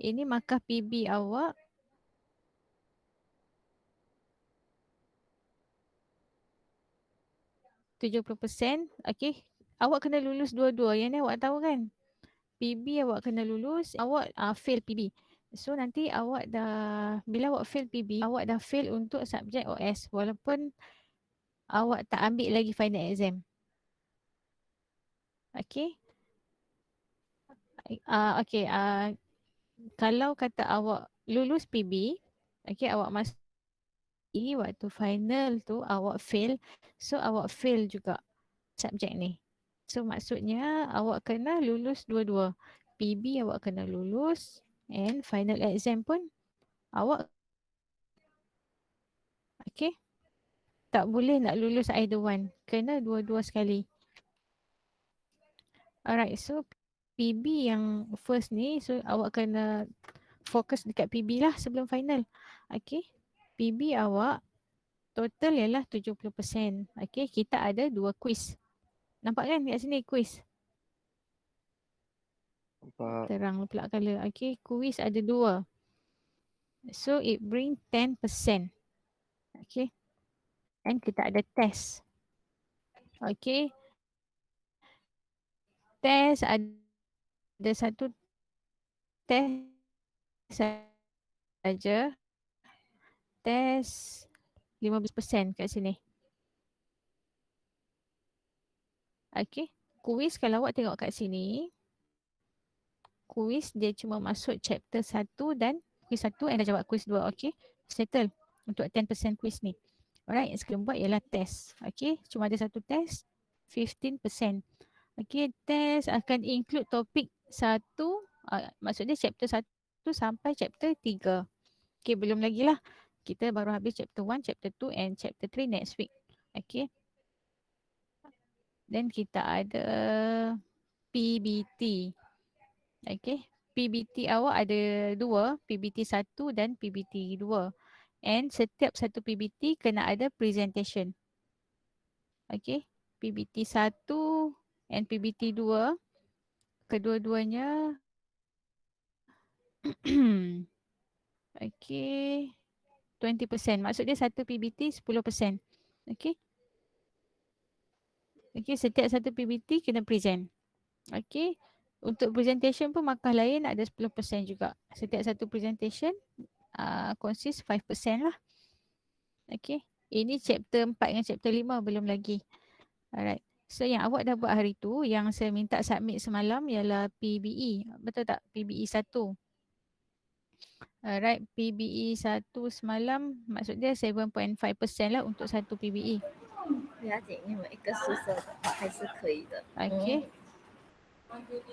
Ini markah PB awak. %70. Okay. Awak kena lulus dua-dua. Yang ni awak tahu kan? PB awak kena lulus. Awak fail PB. So nanti awak dah, bila awak fail PB, awak dah fail untuk subjek OS. Walaupun awak tak ambil lagi final exam. Okay. Okay. Kalau kata awak lulus PB, okay, awak masuk waktu final tu awak fail. So awak fail juga subjek ni. So maksudnya awak kena lulus dua-dua. PB awak kena lulus and final exam pun awak, okay, tak boleh nak lulus either one. Kena dua-dua sekali. Alright, so PB yang first ni, so awak kena fokus dekat PB lah sebelum final. Okay, PB awak total ialah 70%. Okay, kita ada 2 quiz. Nampak kan kat sini quiz? Nampak. Terang pula colour. Okay, quiz ada 2. So it bring 10%. Okay, and kita ada test. Okay, test ada satu test saja. Test 15% kat sini. Okay, kuis kalau awak tengok kat sini, kuis dia cuma masuk chapter 1 dan kuis 1 and dah jawab kuis 2. Okay, settle untuk 10% kuis ni. Alright, sekarang buat ialah test. Okay, cuma ada satu test, 15%. Okay, test akan include topik 1, maksudnya chapter 1 sampai chapter 3. Okay, belum lagi lah. Kita baru habis chapter 1, chapter 2 and chapter 3 next week. Okay. Then kita ada PBT. Okay. PBT awak ada 2, PBT 1 dan PBT 2. And setiap satu PBT kena ada presentation. Okay. PBT 1 and PBT 2, kedua-duanya okay, 20%. Maksud dia satu PBT 10%. Okay. Okay, setiap satu PBT kena present. Okay. Untuk presentation pun markah lain ada 10% juga. Setiap satu presentation consist 5% lah. Okay. Ini chapter 4 dengan chapter 5 belum lagi. Alright. So yang awak dah buat hari tu, yang saya minta submit semalam ialah PBE. Betul tak? PBE 1. Alright. PBE 1 semalam maksud dia 7.5% lah untuk satu PBE. 了解，因为一个宿舍的话还是可以的。Okay.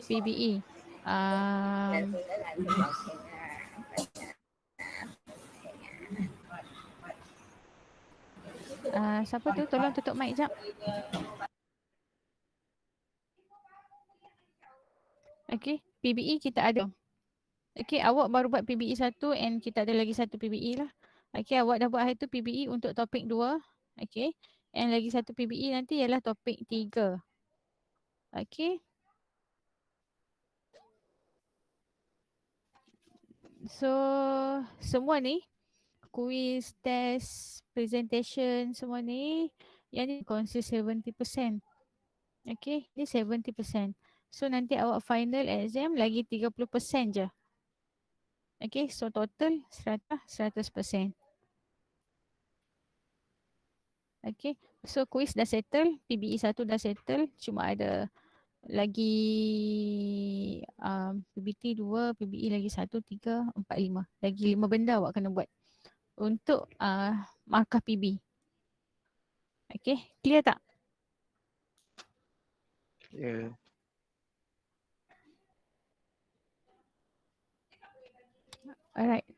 PBE. 男生跟男生聊天啊，siapa tu? Tolong tutup mic jap. Okay. PBE kita ada. Okay, awak baru buat PBE 1 and kita ada lagi satu PBE lah. Okay, awak dah buat hari tu PBE untuk topik 2. Okay. And lagi satu PBE nanti ialah topik 3. Okay. So, semua ni, quiz, test, presentation, semua ni, yang ni consist 70%. Okay, ni 70%. So, nanti awak final exam lagi 30% je. Okay, so total 100%. Okay, so quiz dah settle, PBE 1 dah settle, cuma ada lagi PBT 2, PBE lagi 1, 3, 4, 5. Lagi 5 benda awak kena buat untuk markah PB. Okay, clear tak? Ya. Alright.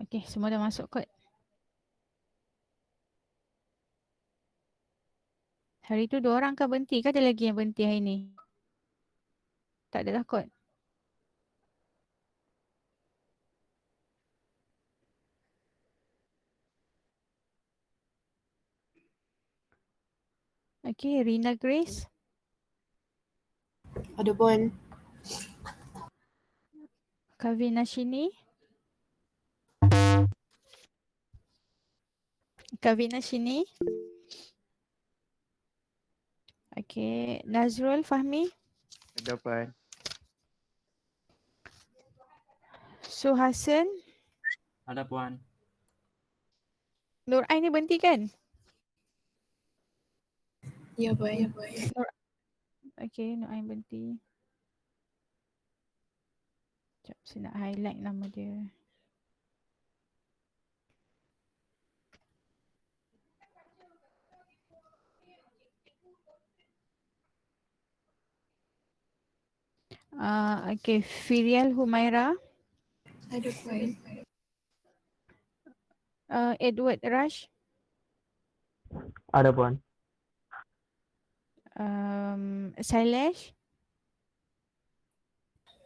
Okay, semua dah masuk kot. Hari tu 2 orang kan berhenti ke ada lagi yang berhenti hari ni? Tak ada dah kot. Okay, Rina Grace. Ada pun. Kavinashini. Kavinashini. Okay. Nazrul Fahmi. Ada Puan. Suhasan. Ada Puan. Nur Ain ni berhenti kan? Ya, Puan. Nur, okay, Nur Ain berhenti. Sekejap, saya nak highlight nama dia. Okay, Firial Humaira. Ada, Puan. Edward Rush. Ada Puan. Sailesh.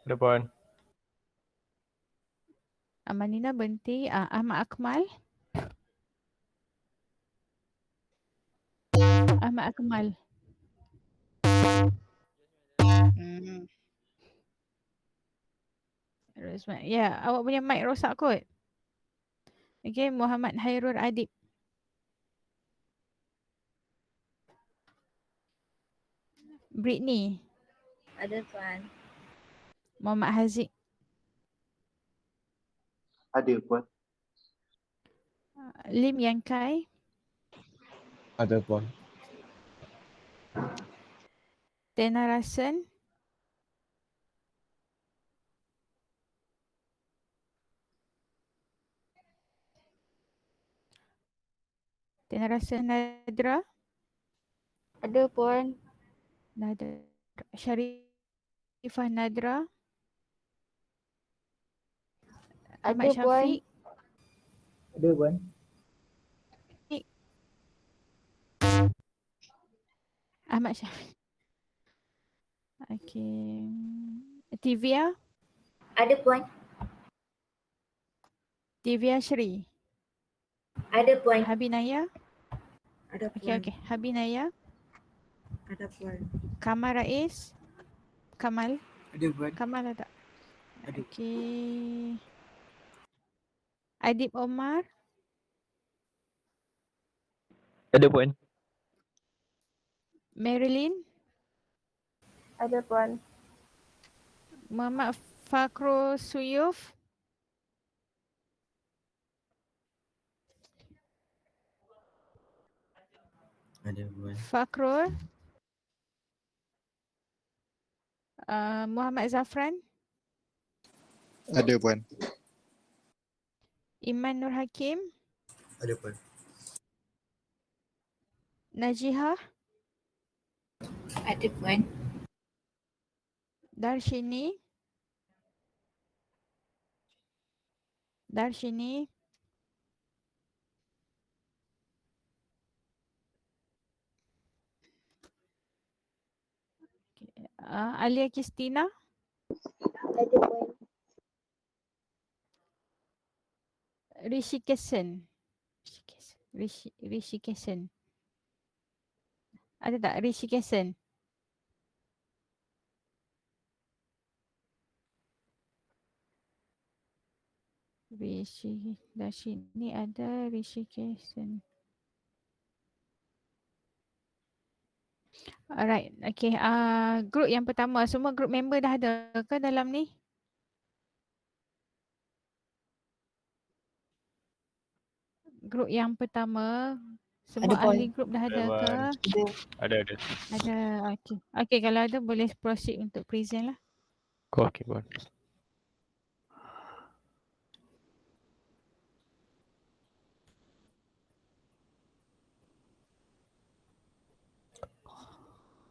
Ada Puan. Amanina berhenti. Ahmad Akmal. Ahmad Akmal. Hmm. Rosman. Ya, awak punya mic rosak kot. Okay, Muhammad Hairul Adib. Britney. Ada, Puan. Muhammad Haziq. Ada Puan. Lim Yang Kai. Ada Puan. Tena Rasen. Tena Rasen Nadra. Ada, Puan. Nadra. Sharifah Nadra. Ahmad Ada, Puan. Syafiq. Ada Puan. Ahmad Syafiq. Okay. Tivia. Ada, Puan. Tivia Shri. Ada, Puan. Habinaya. Ada, Okay, okay. Habinaya. Ada, Puan. Kamal Rais. Kamal. Ada Puan. Kamal ada tak? Ada. Okay. Adib Omar. Ada Puan. Marilyn. Ada, Puan. Muhammad Fakro Suyuf. Ada Puan. Fakrul. Muhammad Zafran. Ada Puan. Iman Nur Hakim. Ada Puan. Najihah. Ada, Puan. Darshini. Darshini. Alia Kistina. Ada, Puan. Rishi Kesan. Rishi Kesan. Ada tak Rishi Kesan? Rishi. Darshini ada. Rishi Kesan. Alright. Okay. Group yang pertama. Semua group member dah ada ke dalam ni? Group yang pertama. Semua Ada, Puan. ahli group dah ada ke? Ada. Ada. Okay. Okay. Kalau ada boleh proceed untuk present lah. Okey Puan.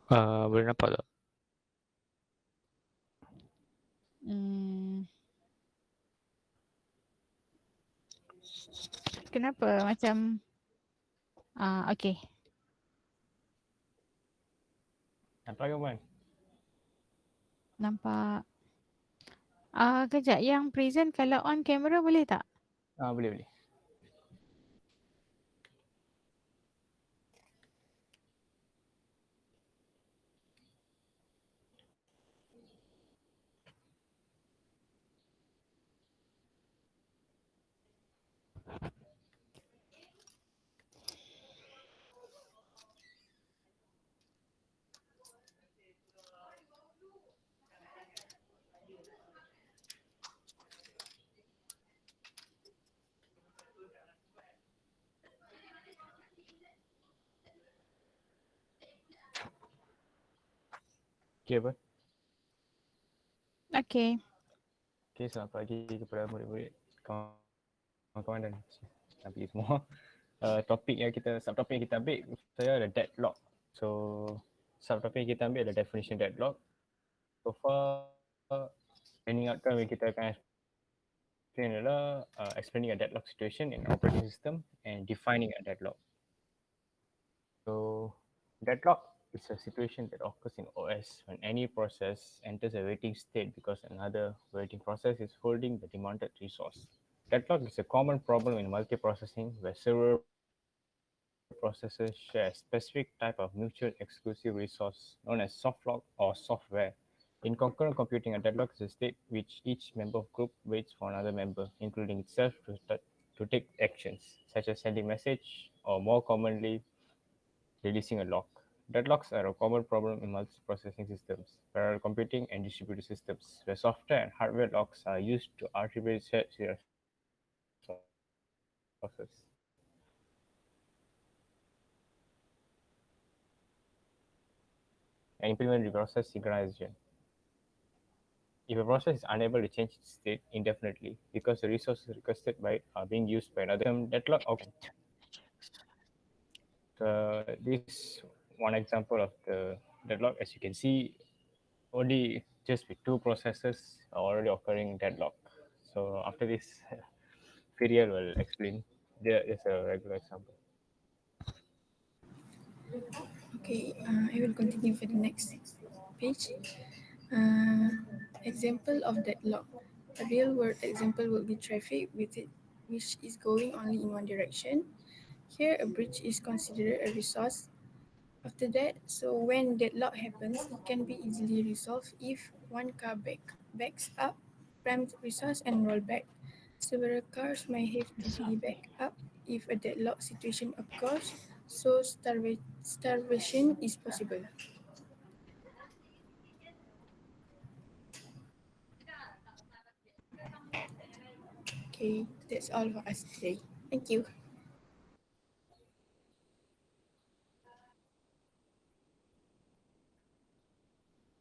Boleh nampak tak? Kenapa macam okay. Nampak ke Puan? Nampak. Kejap. Yang present kalau on camera boleh tak? Boleh. Okay apa? Okay. Okay, selamat pagi kepada murid-murid, kawan-kawan dan nabi semua. Subtopik yang kita ambil saya ada deadlock. So subtopik yang kita ambil ada definition deadlock. So far training outcome yang kita akan explain adalah explaining a deadlock situation in operating system and defining a deadlock. So deadlock is a situation that occurs in OS when any process enters a waiting state because another waiting process is holding the demanded resource. Deadlock is a common problem in multiprocessing where several processes share a specific type of mutual exclusive resource known as soft lock or software. In concurrent computing, a deadlock is a state which each member of group waits for another member, including itself, to take actions, such as sending message or more commonly releasing a lock. Deadlocks are a common problem in multiprocessing systems, parallel computing, and distributed systems, where software and hardware locks are used to arbitrarily share resources. And implement resource synchronization. If a process is unable to change its state indefinitely because the resources requested by it are being used by another deadlock occurs. This one example of the deadlock, as you can see, only just with two processes are already occurring deadlock. So after this, Firiel will explain. There is a regular example. Okay, I will continue for the next page. Uh, Example of deadlock. A real world example would be traffic which is going only in one direction. Here, a bridge is considered a resource. After that, so when deadlock happens, it can be easily resolved if one car backs up, prime resource, and roll back. Several cars may have to piggyback up if a deadlock situation occurs, so starvation is possible. Okay, that's all for us today. Thank you.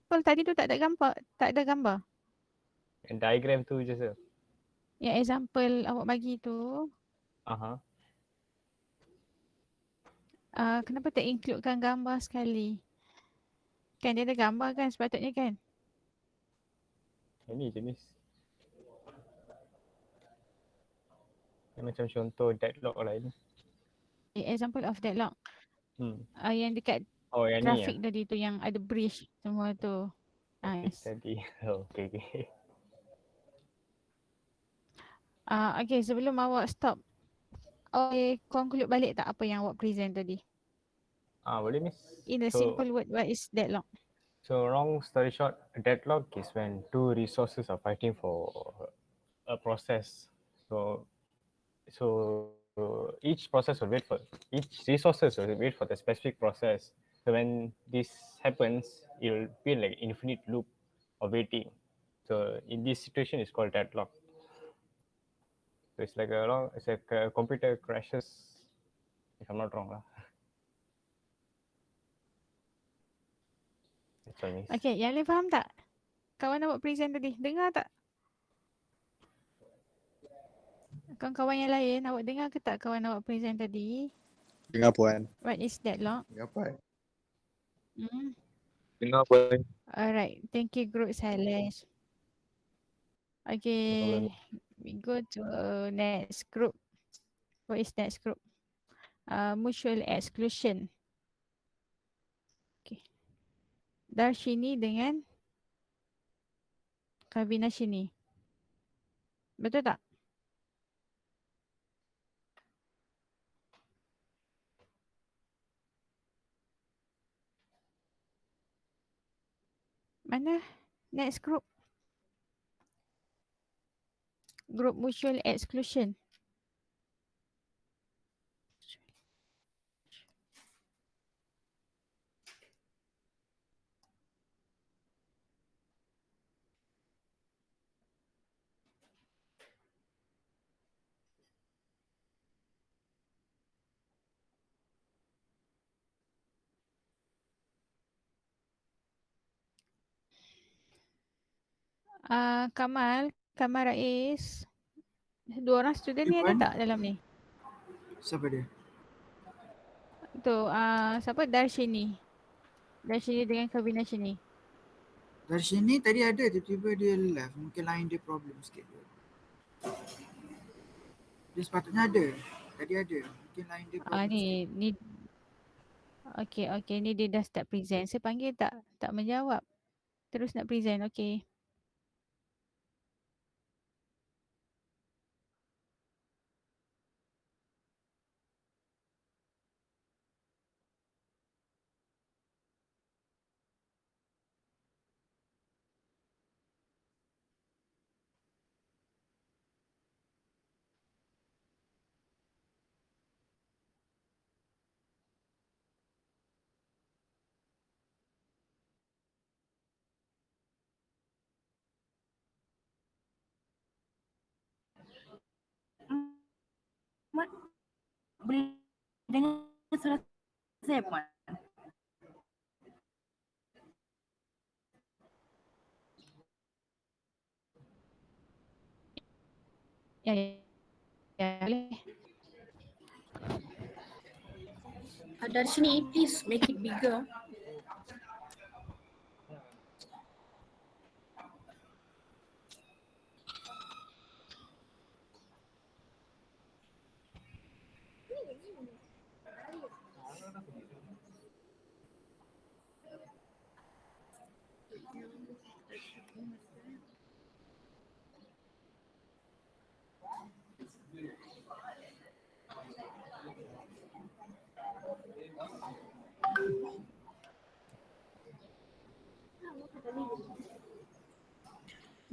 Kalau tadi tu tak ada gambar, tak ada gambar. And diagram tu je sir. Yang example awak bagi tu, Aha. kenapa tak includekan gambar sekali? Kan dia ada gambar kan sepatutnya kan? Ini jenis. Ini macam contoh deadlock lain. Example of deadlock. Hmm. Yang dekat Oh yang ni ya. traffic tadi tu yang ada bridge semua tu. Traffic Nice. tadi. Oh, okay. Okay, sebelum awak stop, awak conclude balik tak apa yang awak present tadi? Boleh miss. In a simple word, what is deadlock? So long story short, a deadlock is when two resources are fighting for a process. So each process will each resources will wait for the specific process. So when this happens, it will be like infinite loop of waiting. So in this situation, it's called deadlock. So it's like a computer crashes, if I'm not wrong lah. That's all, miss. Okay, yang lain faham tak? Kawan awak present tadi, dengar tak? Kawan-kawan yang lain, awak dengar ke tak kawan awak present tadi? Dengar puan. What is deadlock? Dengar puan. Dengar apa? Alright, thank you group Sailesh. No problem. Okay, we go to next group. What is next group? Mutual exclusion. Okay. Darshini dengan Kavinashini. Betul tak? Mana next group? Group mutual exclusion. Kamal Rais. Dua orang student Ada ni ada puan. tak dalam ni? Siapa dia? Tu siapa? Darshini. Darshini dengan Kavinashini. Dari sini tadi ada, tiba-tiba dia left. Mungkin line dia problem sikit. Dia sepatutnya ada. Tadi ada. Mungkin line dia problem sikit. Ni okey ni dia dah start present. Saya panggil tak menjawab. Terus nak present. Okey. Mat, boleh dengar suara saya, Puan? Ya, ya boleh. Darshini, please make it bigger.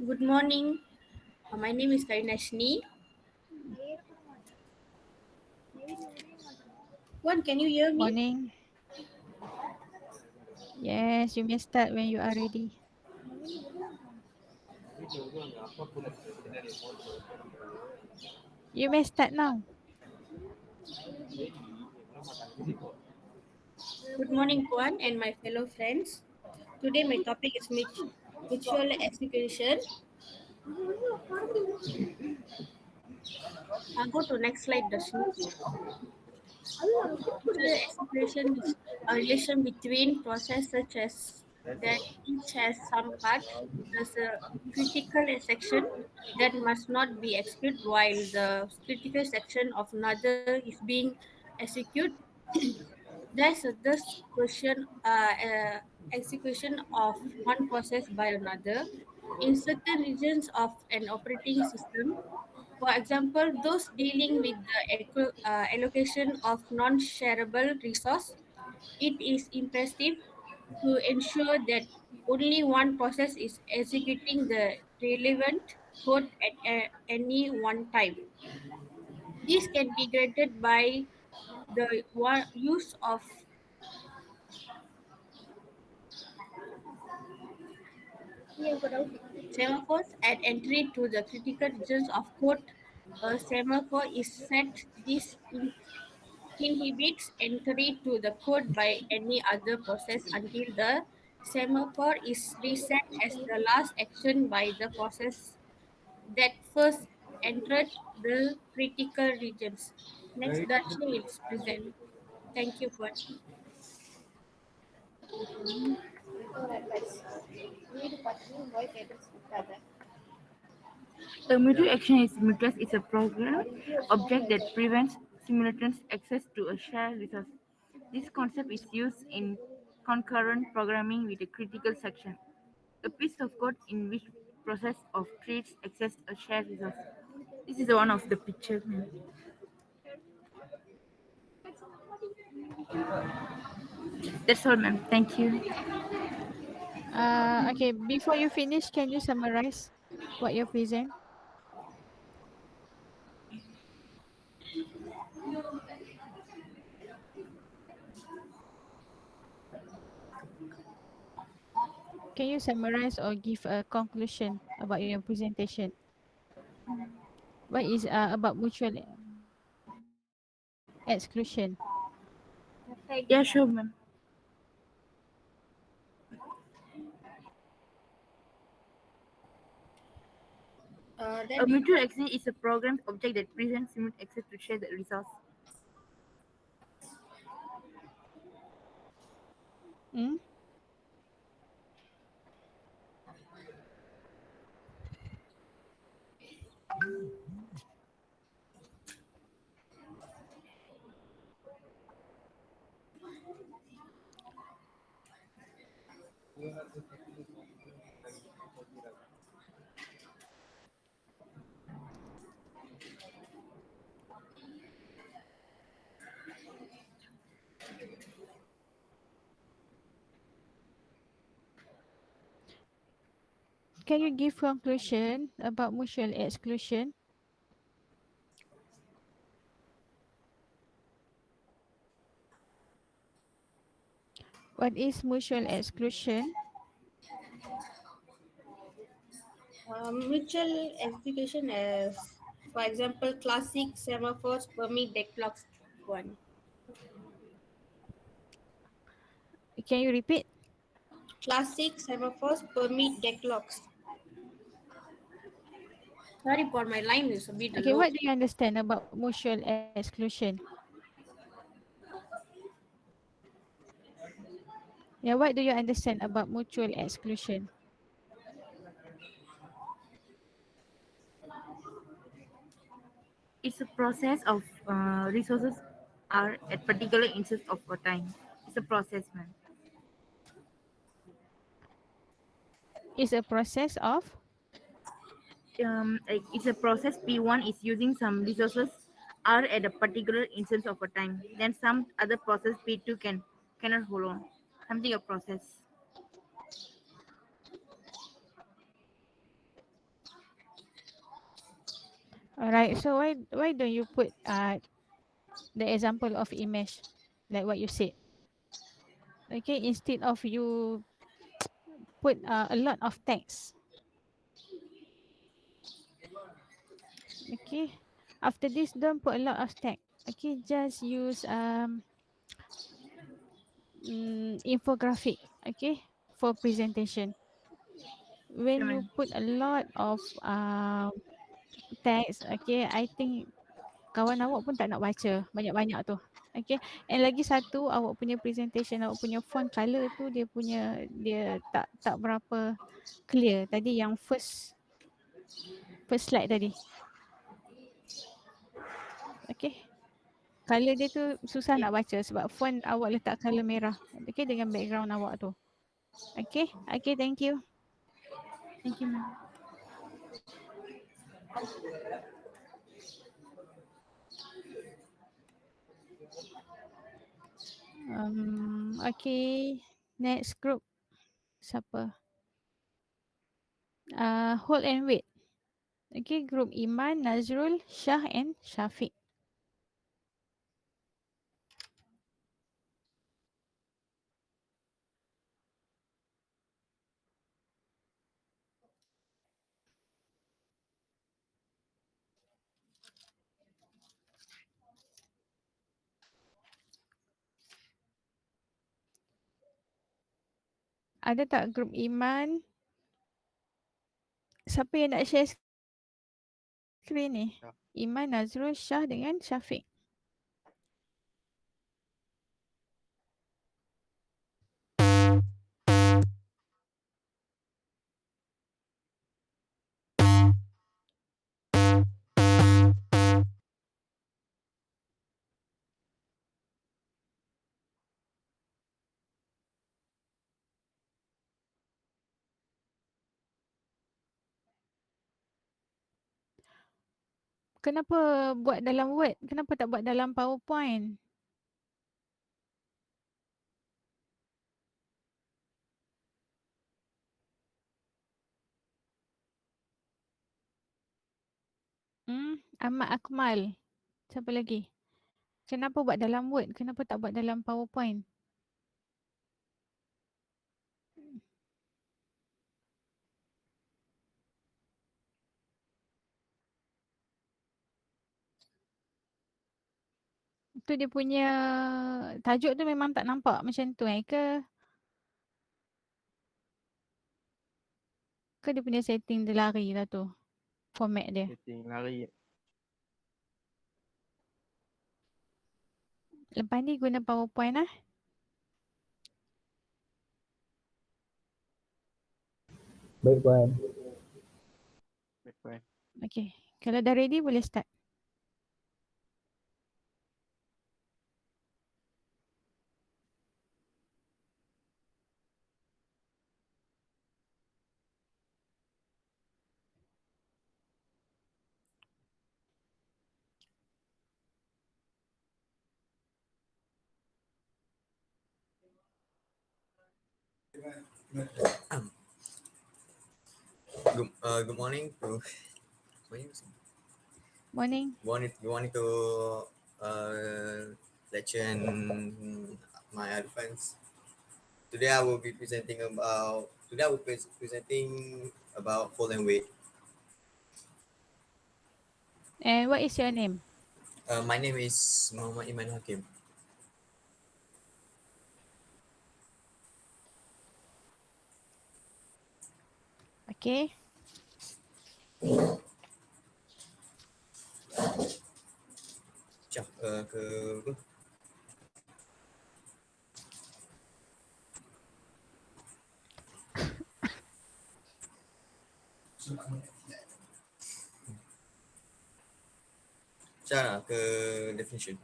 Good morning. My name is Karinashni. What can you hear me? Morning. Yes, you may start when you are ready. You may start now. Good morning, Puan and my fellow friends. Today my topic is mutual execution. I'll go to next slide, Darshini. Mutual execution is a relation between processes such as that each has some part. There's a critical section that must not be executed while the critical section of another is being executed. There's a this question execution of one process by another in certain regions of an operating system. For example, those dealing with the allocation of non-shareable resource, it is imperative to ensure that only one process is executing the relevant code at any one time. This can be granted by the use of semaphores at entry to the critical regions of code. A semaphore is set. This inhibits entry to the code by any other process until the semaphore is reset as the last action by the process that first entered the critical regions. Next, Darshini will present. Thank you for. A mutual action is a program object that prevents simultaneous access to a shared resource. This concept is used in concurrent programming with a critical section, a piece of code in which process of treats access a shared resource. This is one of the pictures. That's all, ma'am. Thank you. Okay, before you finish, can you summarize what you present? Can you summarize or give a conclusion about your presentation? What is about mutual exclusion? Yeah, sure, ma'am. A mutual exchange is a programmed object that prevents simultaneous access to share the resource. Hmm? Can you give conclusion about mutual exclusion? What is mutual exclusion? Mutual exclusion is, for example, classic semaphores permit deadlocks one. Can you repeat? Classic semaphores permit deadlocks. Sorry for my line is a bit Okay, low. what do you understand about mutual exclusion? Yeah, what do you understand about mutual exclusion? It's a process of resources are at particular instance of a time. It's a process, man. It's a process of Like it's a process P1 is using some resources are at a particular instance of a time. Then some other process P2 cannot hold on. Something a process. alright. So why don't you put the example of image like what you said? Okay, instead of you put a lot of text. Okay. After this, don't put a lot of text. Okay, just use infographic. Okay, for presentation. Sure, When you man. put a lot of text, okay, I think kawan awak pun tak nak baca banyak-banyak tu. Okay. And lagi satu, awak punya presentation, awak punya font color tu dia tak berapa clear. Tadi yang first slide tadi. Okay. Color dia tu susah Okay. nak baca sebab font awak letak color merah. Okay, dengan background awak tu. Okay. Okay, thank you. Thank you, man. Okay. Next group. Siapa? Hold and wait. Okay, group Iman, Nazrul, Shah and Syafiq. Ada tak group Iman? Siapa yang nak share screen ni? Iman, Nazrul, Shah dengan Syafiq. Kenapa buat dalam Word? Kenapa tak buat dalam PowerPoint? Ahmad Akmal. Siapa lagi? Kenapa buat dalam Word? Kenapa tak buat dalam PowerPoint? Tu dia punya tajuk tu memang tak nampak macam tu ke? Ke dia punya setting dia lari lah tu? format dia. Setting lari. Lepas ni guna PowerPoint lah. Baik Puan. Baik, Puan. Okay. Kalau dah ready boleh start. Good morning to Morning. good morning to lecture and my advance. Today I will be presenting about fall and weight. And what is your name? My name is Muhammad Iman Hakim. Okay. Cak ke apa? Cara ke definition.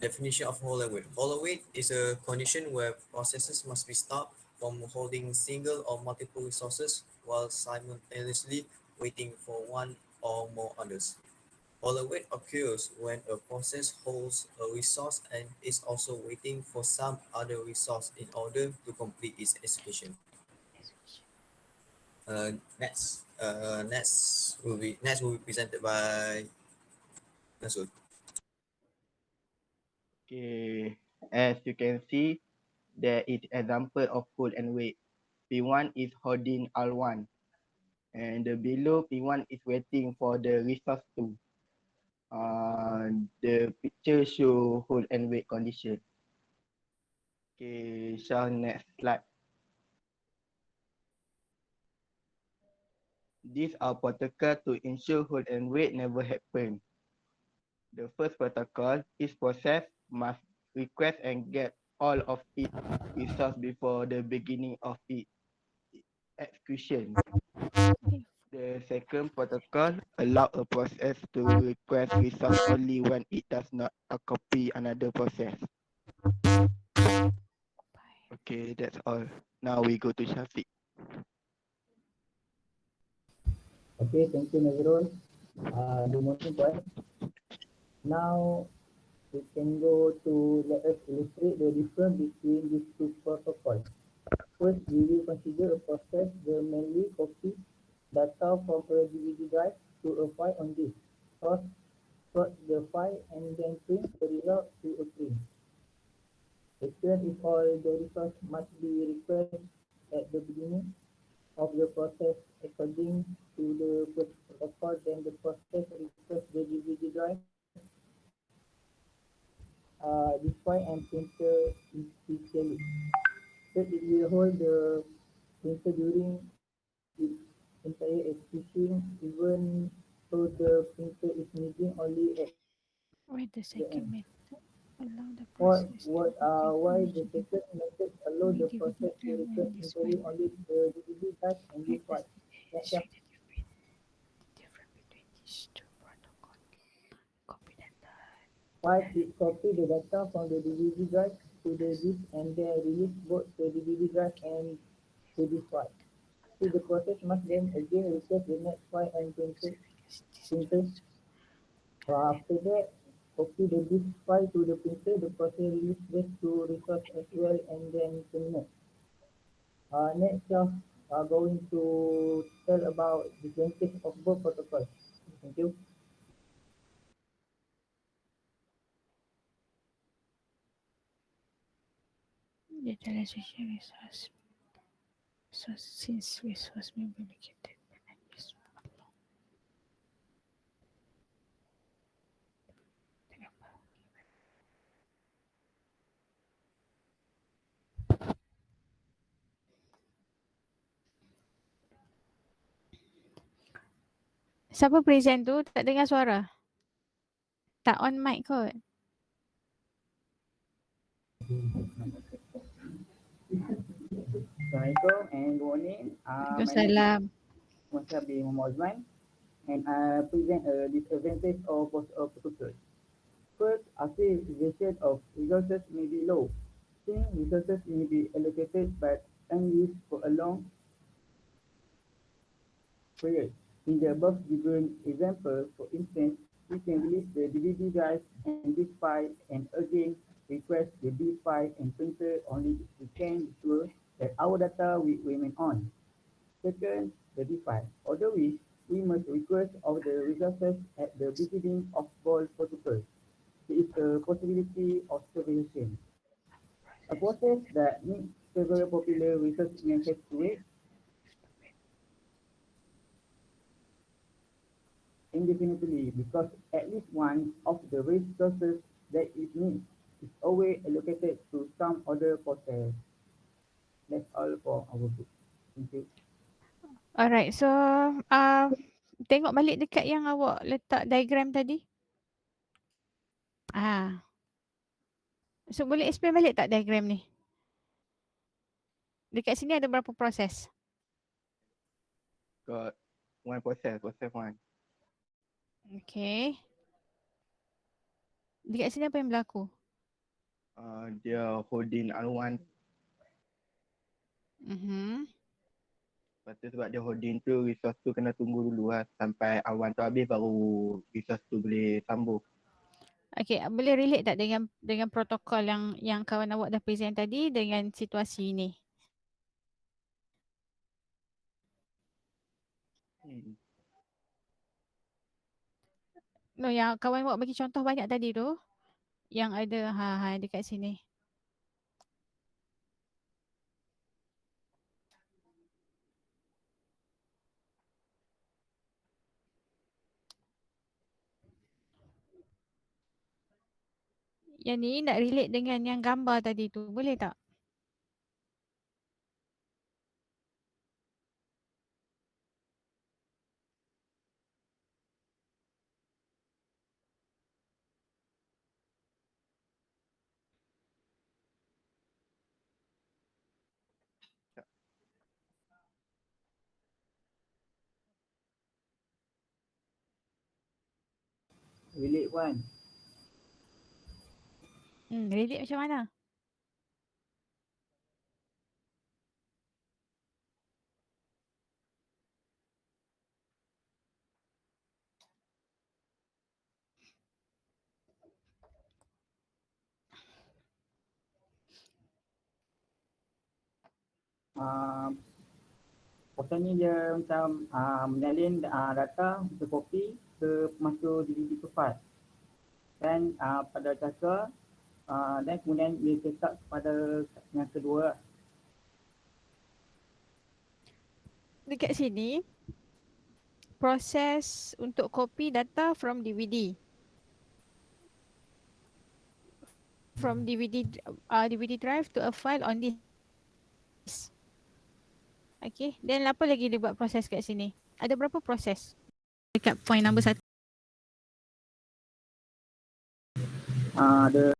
Definition of hollow weight. Hollow weight is a condition where processes must be stopped from holding single or multiple resources while simultaneously waiting for one or more others. Hollow weight occurs when a process holds a resource and is also waiting for some other resource in order to complete its execution. Next will be presented by Nasul. Okay. As you can see, there is example of hold and wait. P1 is holding R1 and the below P1 is waiting for the resource 2. The picture show hold and wait condition. Okay, Shah, next slide. These are protocol to ensure hold and wait never happen. The first protocol is process must request and get all of its resource before the beginning of its execution. The second protocol allow a process to request resource only when it does not copy another process. Okay, that's all. Now we go to Shafiq. Okay, thank you Nazrul. Good morning Puan. Now we can go to let us illustrate the difference between these two protocols. First, we will consider a process that manually copy data from a DVD drive to a file on disk. First, sort the file and then print the result to a print. Second is all the resource must be requested at the beginning of the process according to the protocol. Then the process requests the DVD drive, this file and printer initially. Third, it will hold the printer during its entire execution, even though the printer is moving only at the end. Why the second method allow the What, process to what, copy why from the the second method allow only the DVD process to drive request and this entirely one. only the DVD drive and this Why file. the Next, difference between these two protocols? Copy data. file it copy the data from the DVD drive to the disk and then release both the DVD drive and to this file. So the process must then again request the next file and printer. After that, copy the disk file to the printer. The process release this to resource as well and then terminate. Next, we are going to tell about the advantage of both protocols. Thank you. Utilization resource. So since resource may be located and this Siapa present tu? Tak dengar suara. Tak on mic kot. Assalamualaikum and good morning. My name is Waalaikumsalam. Muhammad bin Muhammad Osman and I present a disadvantage of proposal. First, activation of resources may be low, since resources may be allocated but unused for a long period. In the above given example, for instance, we can release the DVD drive and disk file and again request the D file and printer only if we can be sure that our data will remain on. Second, the D file. Although we must request of the resources at the beginning of all protocols. There is a possibility of separation. A process that needs several popular resources may have to wait indefinitely because at least one of the resources that it needs is always allocated to some other process. That's all for our book. Thank you. Alright, so uh, tengok balik dekat yang awak letak diagram tadi. Ah, so boleh explain balik tak diagram ni? Dekat sini ada berapa proses? Got one process one. Okay. Dekat sini apa yang berlaku? Dia holding R1. Lepas tu sebab dia holding tu, resource tu kena tunggu dulu lah sampai R1 tu habis baru resource tu boleh sambung. Okay, boleh relate tak dengan protokol yang kawan awak dah present tadi dengan situasi ini? No, yang kawan awak bagi contoh banyak tadi tu, yang ada dekat sini. Yang ni nak relate dengan yang gambar tadi tu, boleh tak? Relate one. Relate macam mana? Pasal ni dia macam menyalin data untuk copy ke masuk DVD ke file. Dan pada cara dan kemudian dia cetak pada yang kedua. Dekat sini, proses untuk copy data from DVD. From DVD drive to a file on disk. Okay, then apa lagi dia buat proses kat sini? Ada berapa proses? Dekat point number 1. Ada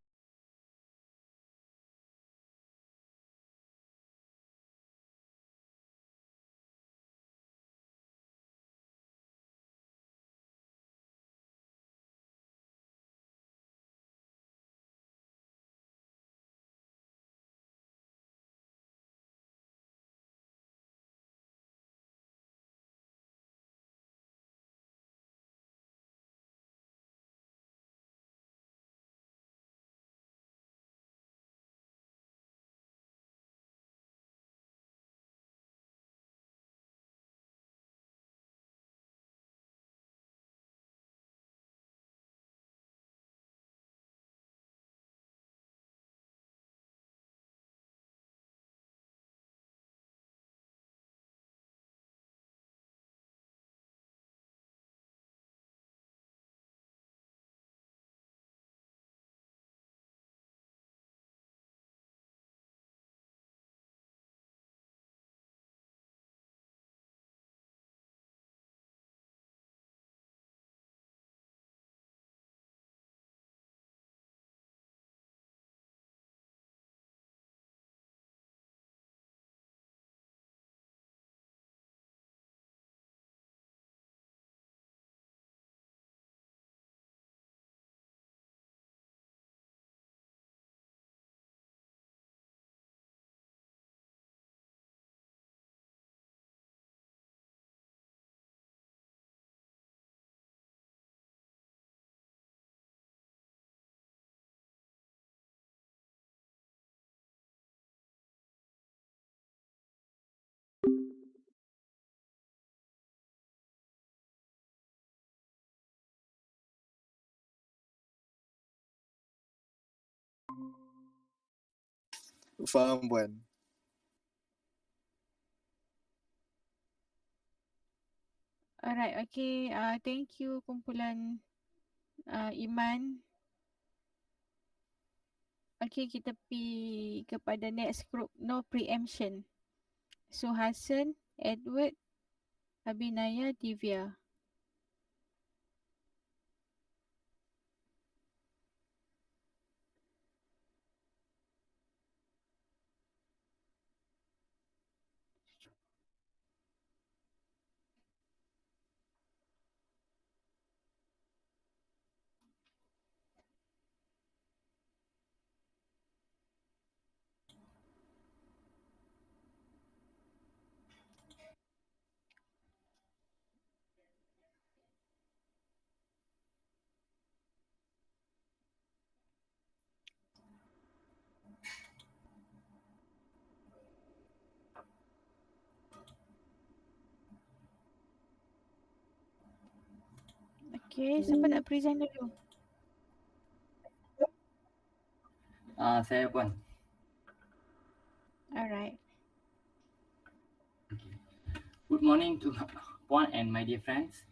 Faham puan. Alright, okay. Thank you kumpulan Iman. Okay, kita pergi kepada next group. No preemption. So Hassan, Edward, Abinaya, Divya. Okay, siapa nak present dulu? Saya Puan. Alright. Okay. Good morning to Puan and my dear friends.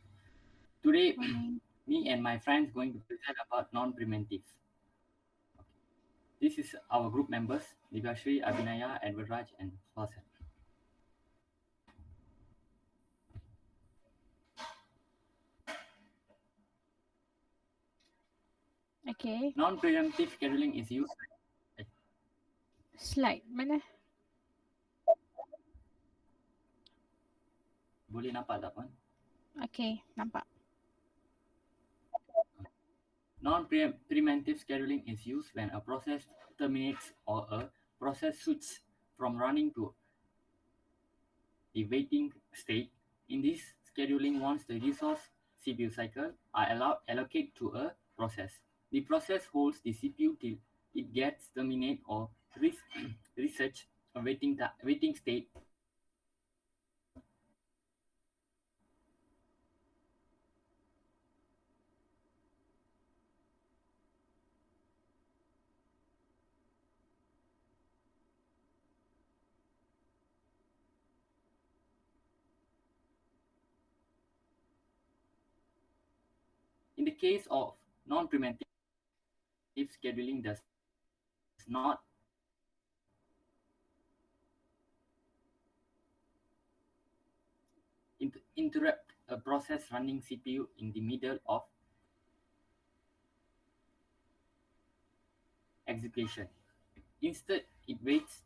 Today, Morning. me and my friends going to present about non-preventive. This is our group members, Divashri, Abhinaya, Edward Raj, and Swasan. Okay. Non-preemptive scheduling is used. Slide mana? Boleh nampak tak Puan? Okay, nampak. Non-preemptive scheduling is used when a process terminates or a process switches from running to the waiting state. In this scheduling, once the resource CPU cycle are allocate to a process, the process holds the CPU till it gets terminate or research a waiting state. In the case of non-preemptive scheduling does not interrupt a process running CPU in the middle of execution. Instead, it waits.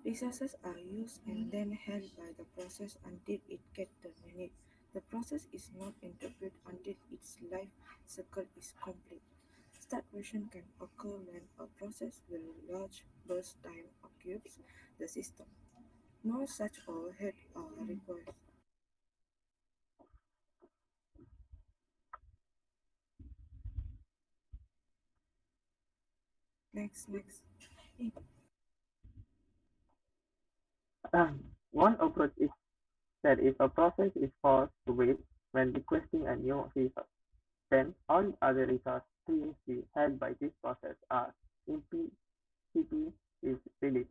Resources are used and then held by the process until it gets terminated. The process is not interrupted until its life cycle is complete. Starvation can occur when a process with large burst time occupies the system. No such overhead are required. Next. One approach is that if a process is forced to wait when requesting a new resource, then all other resources previously held by this process are CP is released,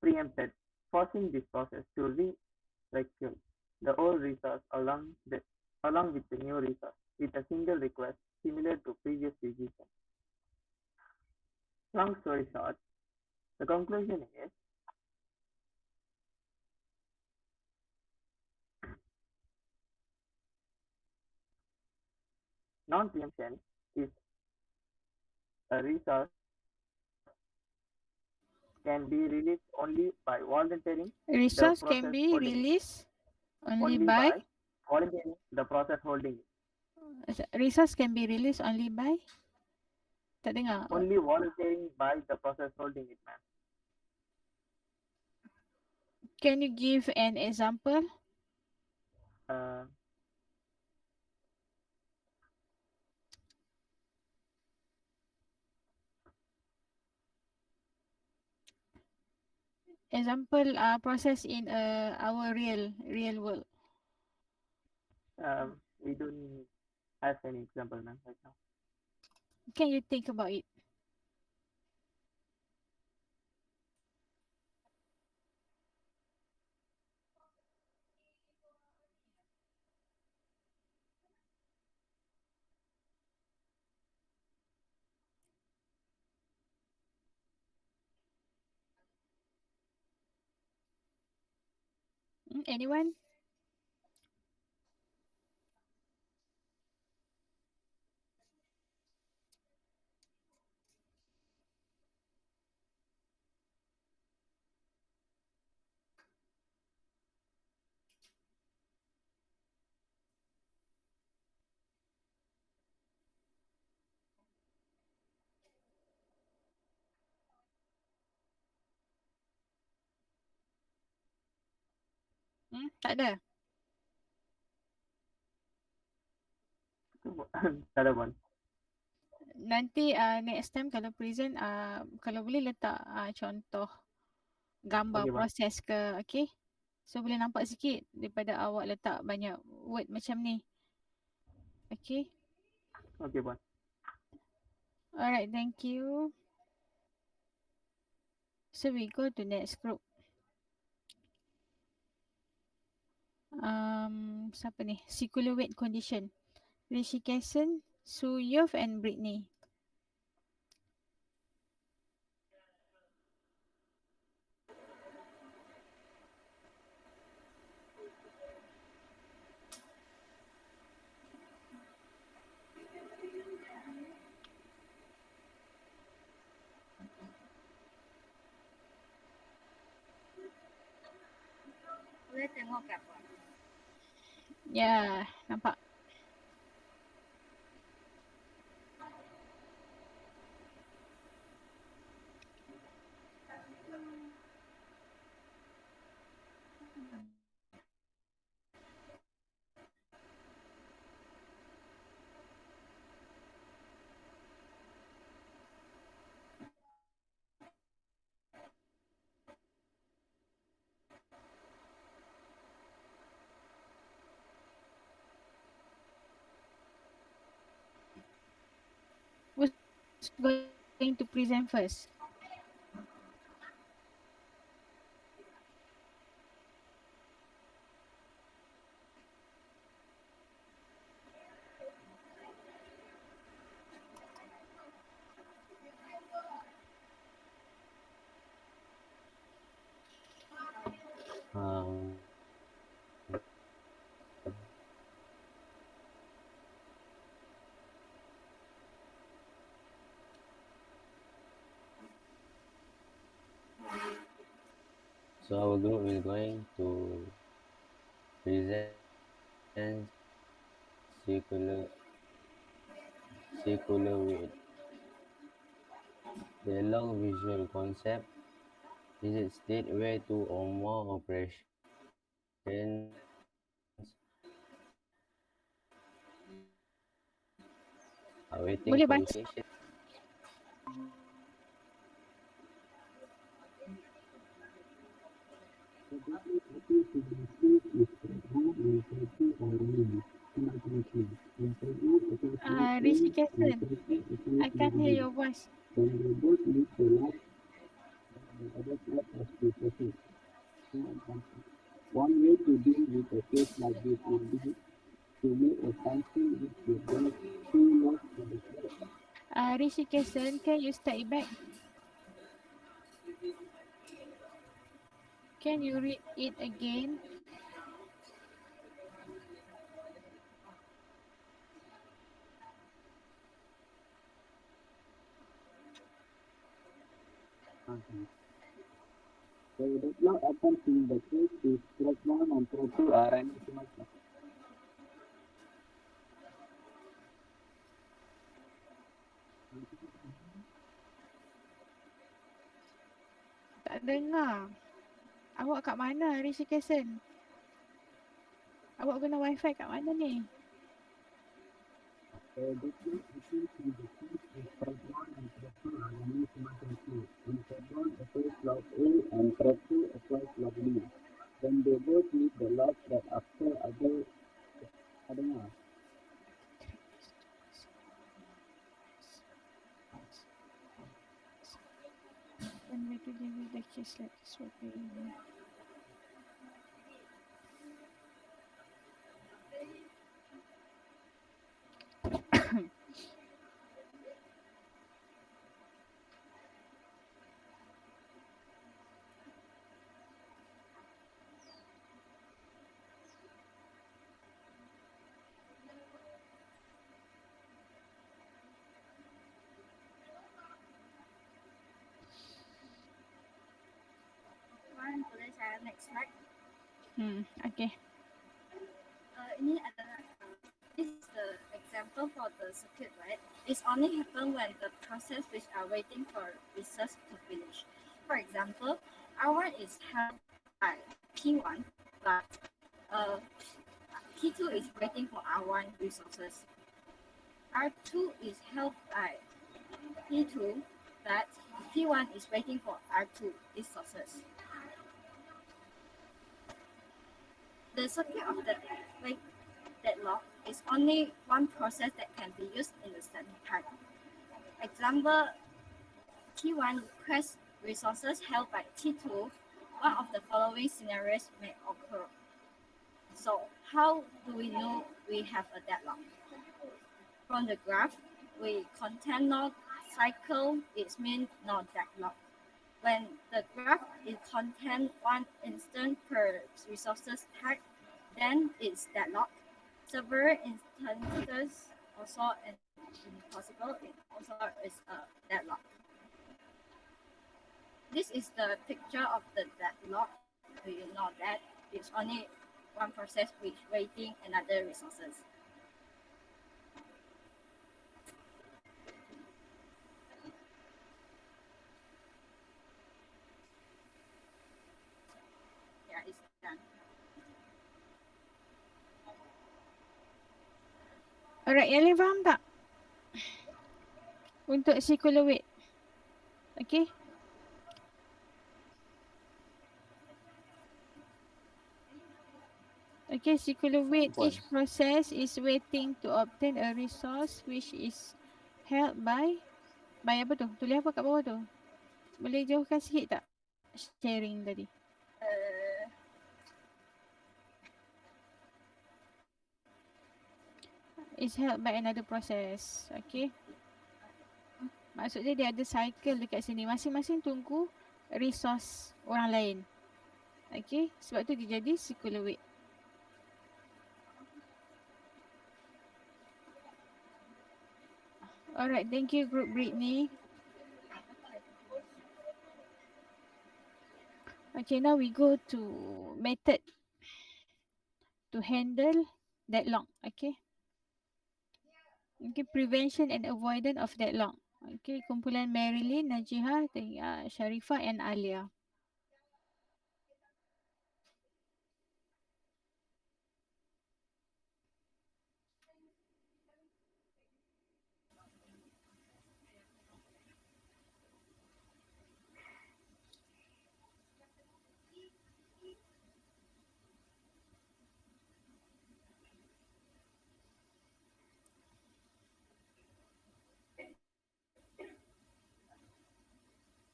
preempted, forcing this process to re-require the old resource along with the new resource with a single request similar to previous decision. Long story short, the conclusion is non-preemption is a resource can be released only by volunteering the Resource can process be holding it. released only Only by by volunteering the process holding it. resource can be released only by tak dengar. Only volunteering by the process holding it, ma'am. Can you give an example? Uh, Example process in our real world. We don't have any example, ma'am, right now. Can you think about it? Anyone? Tak ada. The other one. Nanti next time kalau present kalau boleh letak contoh gambar Okay, ma'am. proses ke, okay? So boleh nampak sikit daripada awak letak banyak word macam ni. Okay? Okay, ma'am. Alright, thank you. So we go to next group. Siapa ni? Circular weight condition. Rishikesan, Suyov and Britney. Boleh tengok gambar. Ya, nampak. Who's going to present first? So our group is going to present circular weight. The long visual concept is a state where two or more operations are waiting Boleh for baca. execution. Rishikesan, I can't hear your voice. One way to deal with a case like this would be to make a function which will get too lost in the code. Rishikesan, can you step back? Can you read it again? So that now happens in the case is thread 1 and thread 2 are running simultaneously. Tak dengar. Awak kat mana, Rishikesan? Awak guna wifi kat mana ni? A deadlock happens when the keys of thread 1 and thread 2 are running simultaneously. When thread 1 applies lock A and thread 2 applies lock B, then they both leave the lock that after adanya. One way to deal with the case like this would be One, boleh saya next slide. okay. Ini adalah this is the example for the circuit, right? It's only happen when the process which are waiting for resource to finish. For example, R1 is held by P1, but P2 is waiting for R1 resources. R2 is held by P2, but P1 is waiting for R2 resources. The circuit of the deadlock is only one process that can be used in the same time. Example, T1 requests resources held by T2. One of the following scenarios may occur. So how do we know we have a deadlock? From the graph, we contain not cycle, it means not deadlock. When the graph is contain one instant per resources type, then it's deadlock. Several instances also impossible, it also is a deadlock. This is the picture of the deadlock. We know that it's only one process which waiting another resources. Yeah, it's done. Alright, yang lain faham tak? Untuk circular weight. Okay. Okay, circular weight, each process is waiting to obtain a resource which is held by apa tu? Tulis apa kat bawah tu? Boleh jauhkan sikit tak? Sharing tadi. Is held by another process. Okay. Maksudnya dia ada cycle dekat sini. Masing-masing tunggu resource orang lain. Okay. Sebab tu dia jadi circular weight. Alright, thank you Group Britney. Okay, now we go to method to handle deadlock. Okay. Okay, prevention and avoidance of deadlock. Okay, kumpulan Marilyn, Najihah, Sharifah and Alia.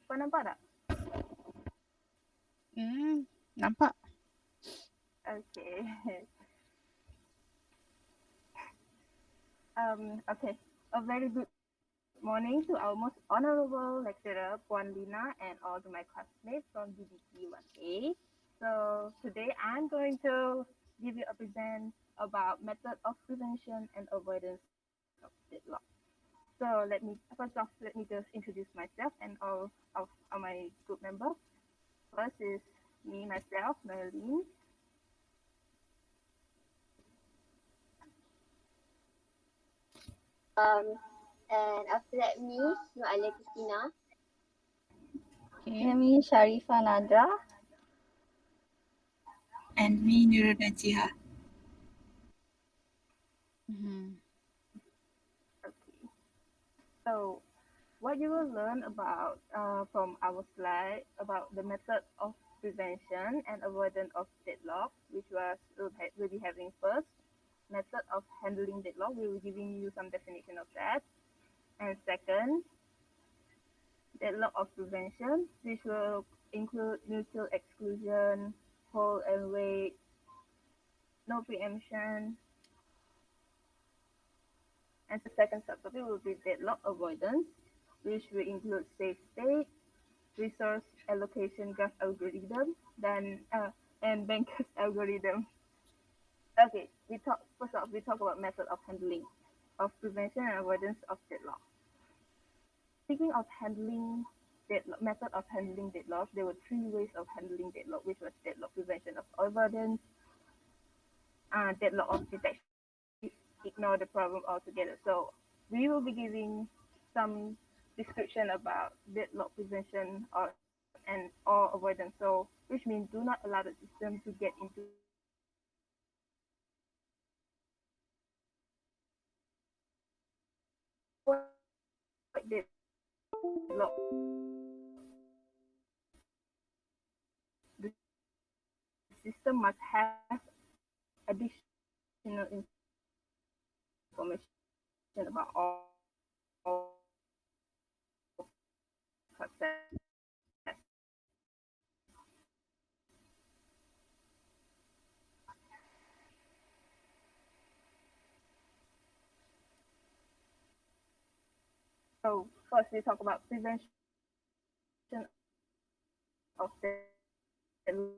Kau nampak tak? Nampak. Okay. Okay. A very good morning to our most honorable lecturer, Puan Lina, and all to my classmates from DBT 1A. So today I'm going to give you a present about method of prevention and avoidance of deadlock. So first off, let me just introduce myself and all of my group members. First is me, myself, Marilyn. And after that, me, Alia Christina. Okay. Me, Sharifah Nadra. And me, Nurul Najihah. So what you will learn about from our slide about the method of prevention and avoidance of deadlock, which we'll be having first. Method of handling deadlock, we will be giving you some definition of that. And second, deadlock of prevention, which will include mutual exclusion, hold and wait, no preemption. And the second subtopic will be deadlock avoidance, which will include safe state, resource allocation graph algorithm, and bankers algorithm. Okay, first off we talk about method of handling of prevention and avoidance of deadlock. Speaking of handling deadlock, method of handling deadlock, there were three ways of handling deadlock, which was deadlock prevention of avoidance, deadlock of detection, ignore the problem altogether. So we will be giving some description about deadlock prevention or avoidance. So which means do not allow the system to get into deadlock. To avoid deadlock, the system must have additional information about all process. So first we talk about prevention of deadlock.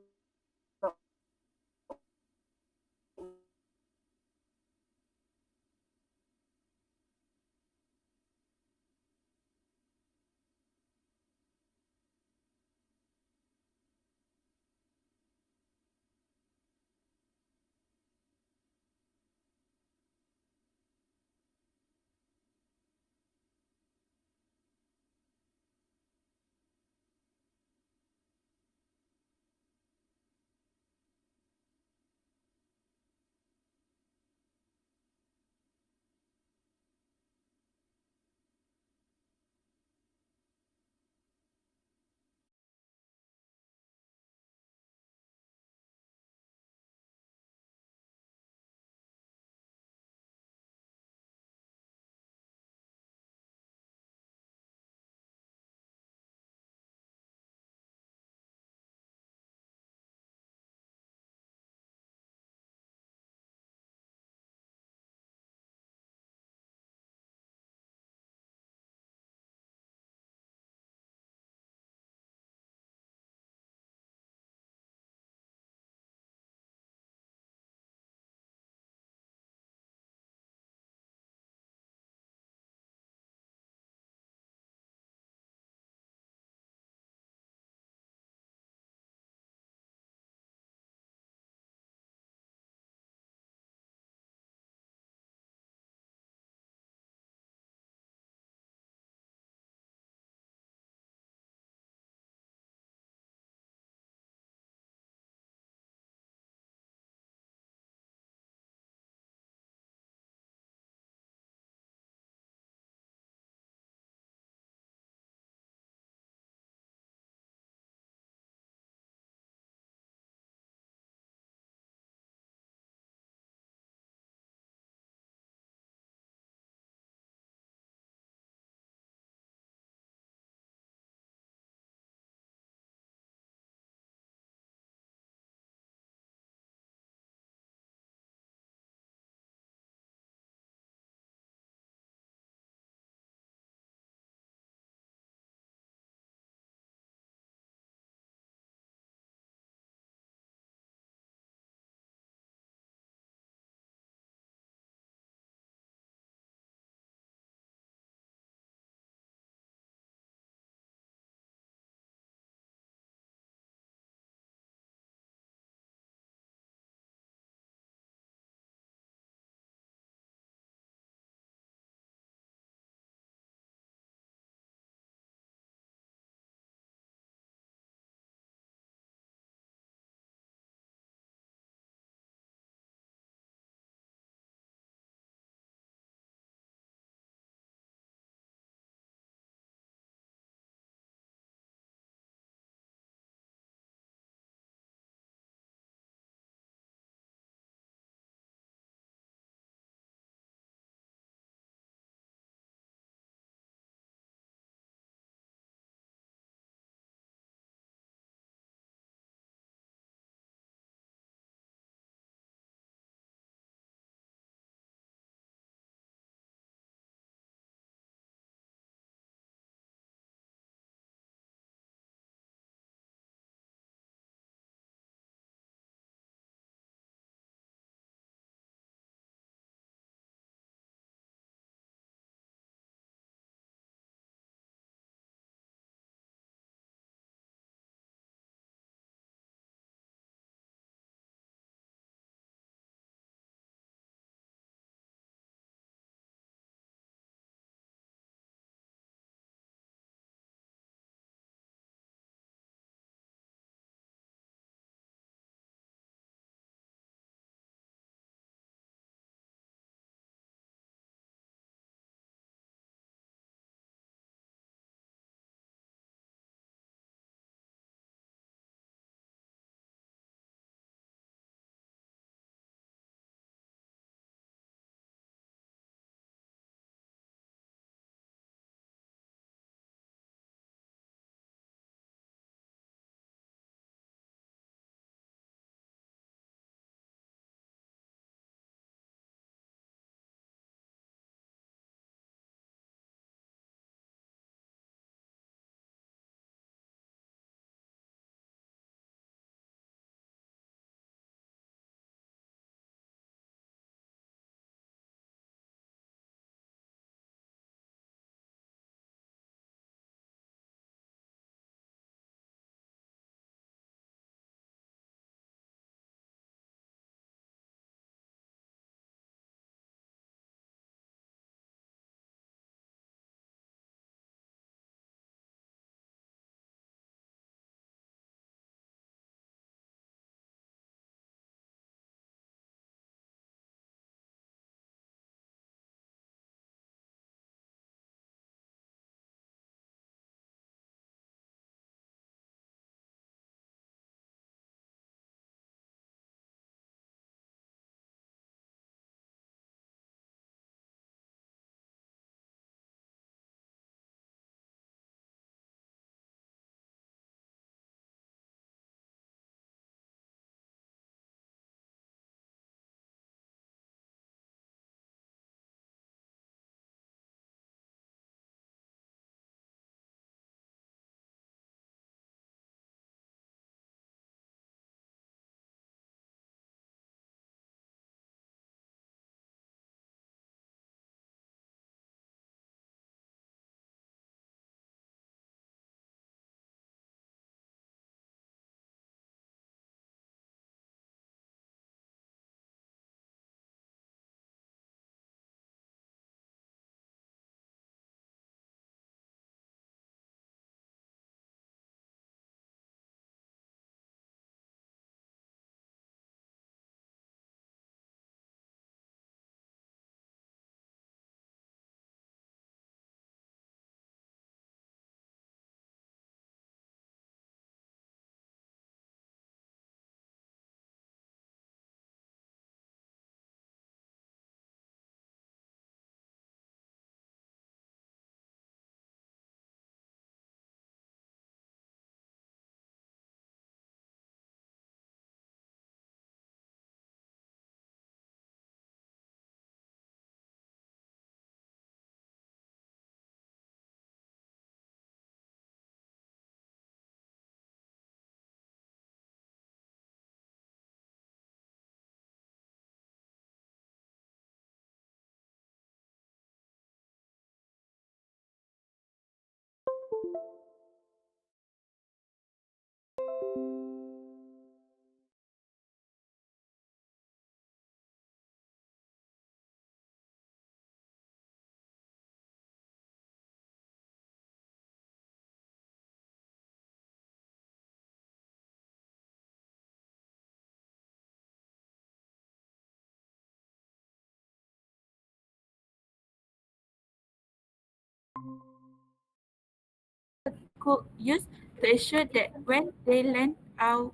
could use to ensure that when they lend out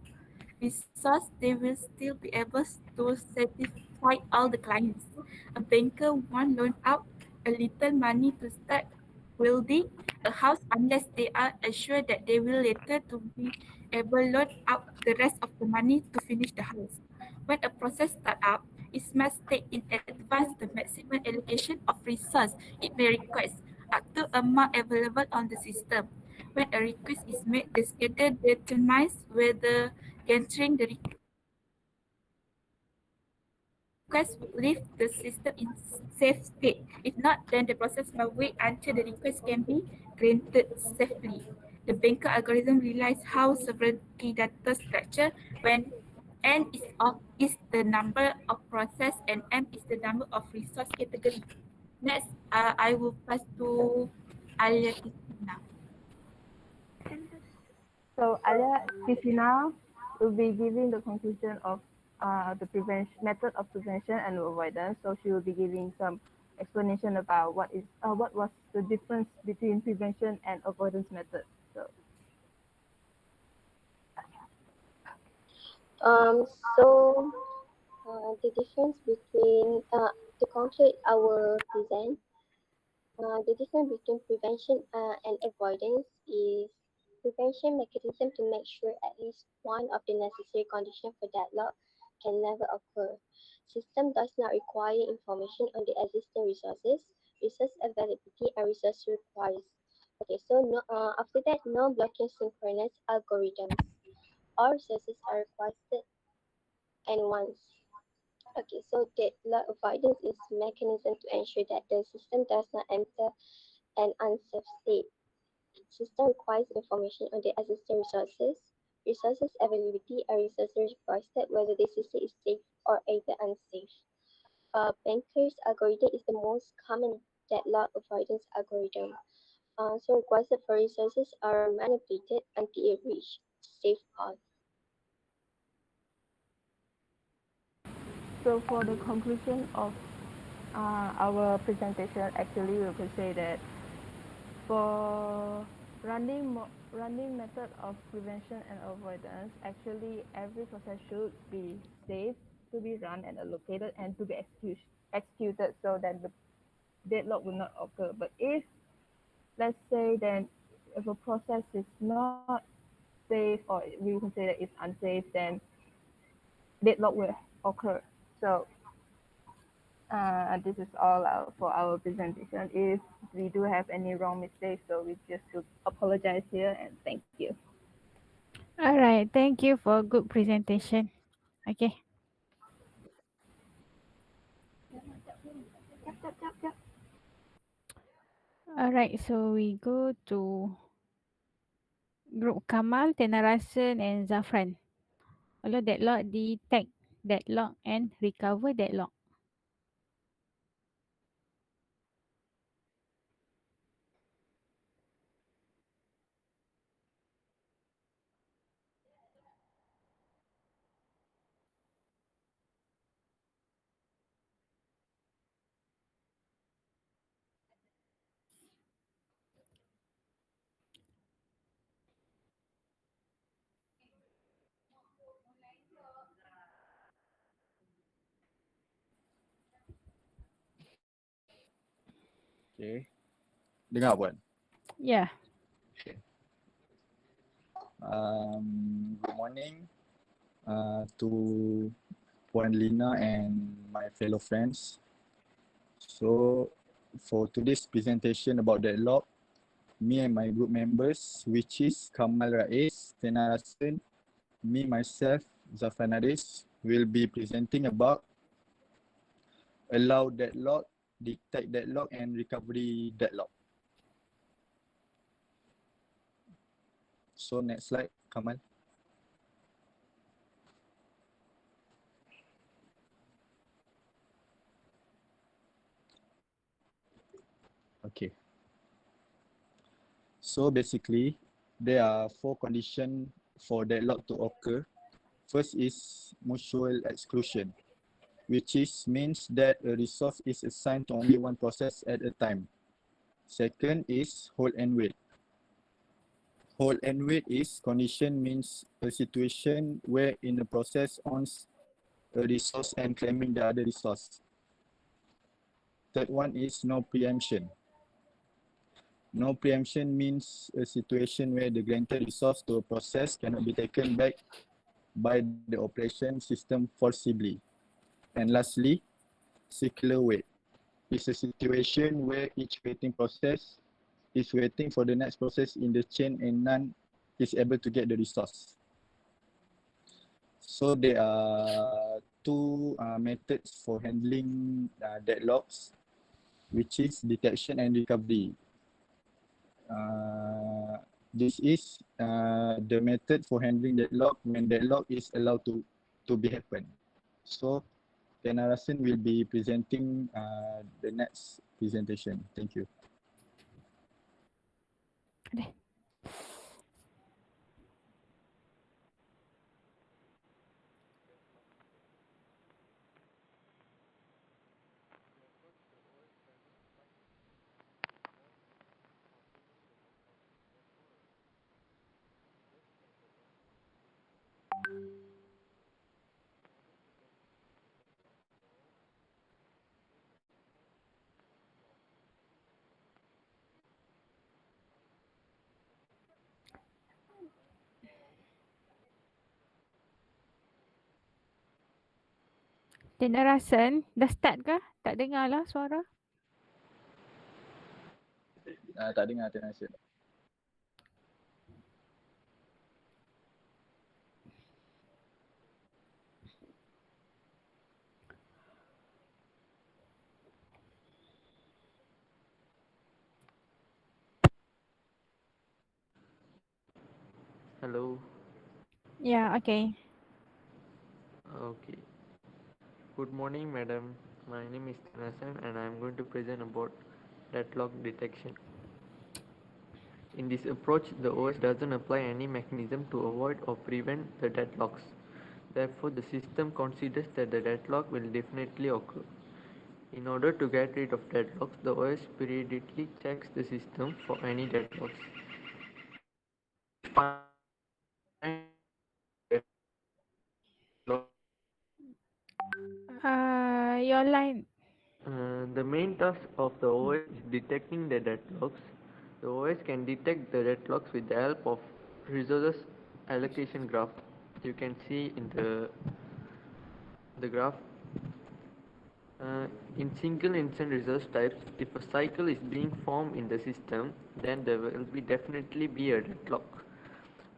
resource, they will still be able to satisfy all the clients. A banker won't loan out a little money to start building a house unless they are assured that they will later to be able to loan out the rest of the money to finish the house. When a process starts up, it must take in advance the maximum allocation of resource it may request up to amount available on the system. When a request is made, the scheduler determines whether entering the request will leave the system in safe state. If not, then the process must wait until the request can be granted safely. The banker algorithm relies how sovereignty data structure when N is the number of process and M is the number of resource category. Next, I will pass to Alia Tisina. So Alia Tisina will be giving the conclusion of the prevention method of prevention and avoidance. So she will be giving some explanation about what was the difference between prevention and avoidance method. So Um, so the difference between to conclude our present, the difference between prevention and avoidance is prevention mechanism to make sure at least one of the necessary conditions for deadlock can never occur. System does not require information on the existing resources, resource availability, and resource requires. Okay, so no, after that, no blocking synchronous algorithms. All resources are requested and once. Okay, so deadlock avoidance is mechanism to ensure that the system does not enter an unsafe state. System requires information on the existing resources, resources availability, and resources requested whether the system is safe or either unsafe. Banker's algorithm is the most common deadlock avoidance algorithm. So requested for resources are manipulated until it reach safe path. so for the conclusion of our presentation, actually we could say that for running method of prevention and avoidance, actually every process should be safe to be run and allocated and to be executed so that the deadlock will not occur. But if let's say then if a process is not safe or we can say that it's unsafe, then deadlock will occur. So this is all for our presentation. If we do have any wrong mistakes, so we just should apologize here and thank you. All right. Thank you for good presentation. Okay. All right. So we go to group Kamal, Tenarasan, and Zafran. Follow deadlock, detect deadlock, and recover deadlock. Okay. Dengar Puan. Yeah. Okay. Good morning to Puan Lina and my fellow friends. So for today's presentation about deadlock, me and my group members, which is Kamal Rais, Tenarasun, me myself, Zafran Aris, will be presenting about allow deadlock, detect deadlock, and recovery deadlock. So next slide, Kamal. Okay. So basically, there are 4 conditions for deadlock to occur. First is mutual exclusion, which means that a resource is assigned to only one process at a time. Second is hold and wait. Hold and wait is condition means a situation where in a process owns a resource and claiming the other resource. Third one is no preemption. No preemption means a situation where the granted resource to a process cannot be taken back by the operation system forcibly. And lastly, circular wait is a situation where each waiting process is waiting for the next process in the chain and none is able to get the resource. So there are two methods for handling deadlocks, which is detection and recovery. This is the method for handling deadlock when deadlock is allowed to be happen. So Kenarasan will be presenting the next presentation. Thank you. Tina Rasan, dah start ke? Tak dengar lah suara. Tak dengar Kenarasan. Hello. Yeah, okay. Okay. Good morning, madam. My name is Tanasan and I am going to present about deadlock detection. In this approach, the OS doesn't apply any mechanism to avoid or prevent the deadlocks. Therefore, the system considers that the deadlock will definitely occur. In order to get rid of deadlocks, the OS periodically checks the system for any deadlocks. If it finds Your line. The main task of the OS is detecting the deadlocks. The OS can detect the deadlocks with the help of resources allocation graph. You can see in the graph. In single instance resource types, if a cycle is being formed in the system, then there will definitely be a deadlock.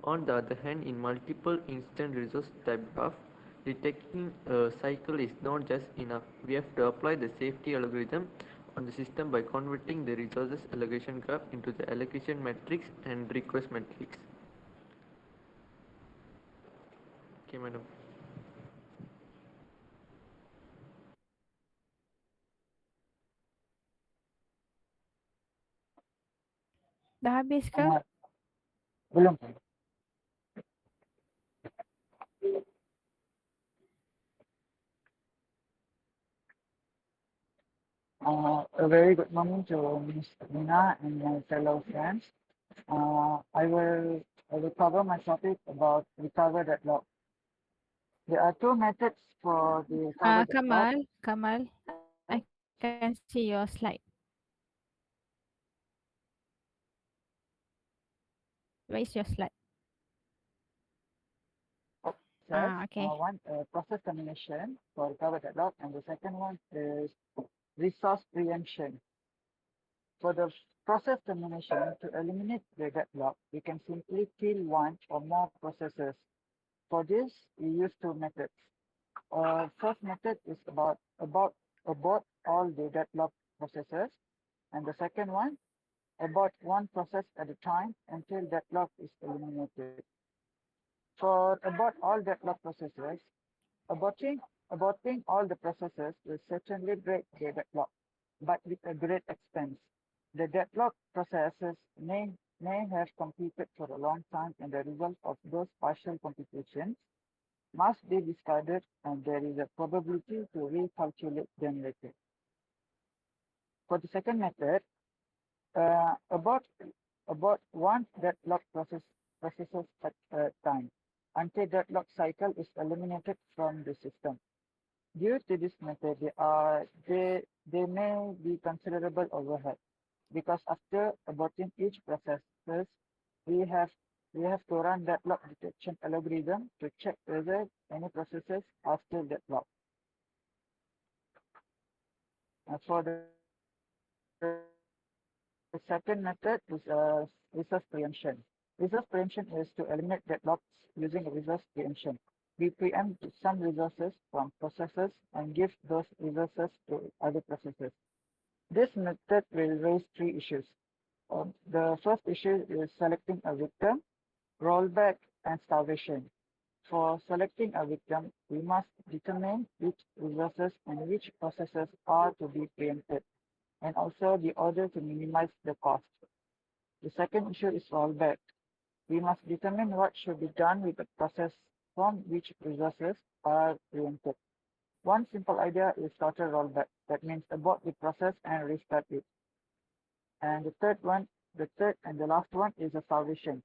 On the other hand, in multiple instant resource type graph, detecting a cycle is not just enough. We have to apply the safety algorithm on the system by converting the resources allocation graph into the allocation matrix and request matrix. Okay, madam. Dah habis ke? Belum. A very good morning to Ms. Nina and my fellow friends. I will cover my topic about recover deadlock. There are two methods for the recover deadlock. Kamal, I can see your slide. Where is your slide? Process, Okay. one process termination for recover deadlock, and the second one is resource preemption. For the process termination, to eliminate the deadlock, we can simply kill one or more processes. For this, we use two methods. First method is about abort all the deadlock processes, and the second one abort one process at a time until deadlock is eliminated. For abort all deadlock processes, aborting aborting all the processes will certainly break the deadlock, but with a great expense. The deadlock processes may have competed for a long time, and the result of those partial competitions must be discarded, and there is a probability to recalculate them later. For the second method, abort about one deadlock processes at a time until deadlock cycle is eliminated from the system. Due to this method, they may be considerable overhead because after aborting each process, we have we have to run deadlock detection algorithm to check whether any processes are still deadlocked. For the second method is resource preemption. Resource preemption is to eliminate deadlocks using resource preemption. We preempt some resources from processes and give those resources to other processes. This method will raise three issues. The first issue is selecting a victim, rollback, and starvation. For selecting a victim, we must determine which resources and which processes are to be preempted, and also the order to minimize the cost. The second issue is rollback. We must determine what should be done with the process from which resources are preempted. One simple idea is total rollback. That means abort the process and restart it. And the third and the last one is a salvation.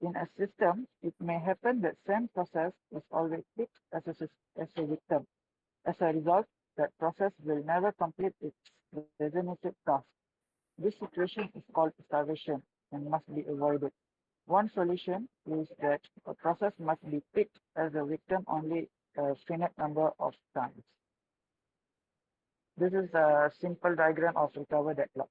In a system, it may happen that same process is always picked as a victim. As a result, that process will never complete its designated task. This situation is called starvation and must be avoided. One solution is that a process must be picked as a victim only a finite number of times. This is a simple diagram of recover deadlock.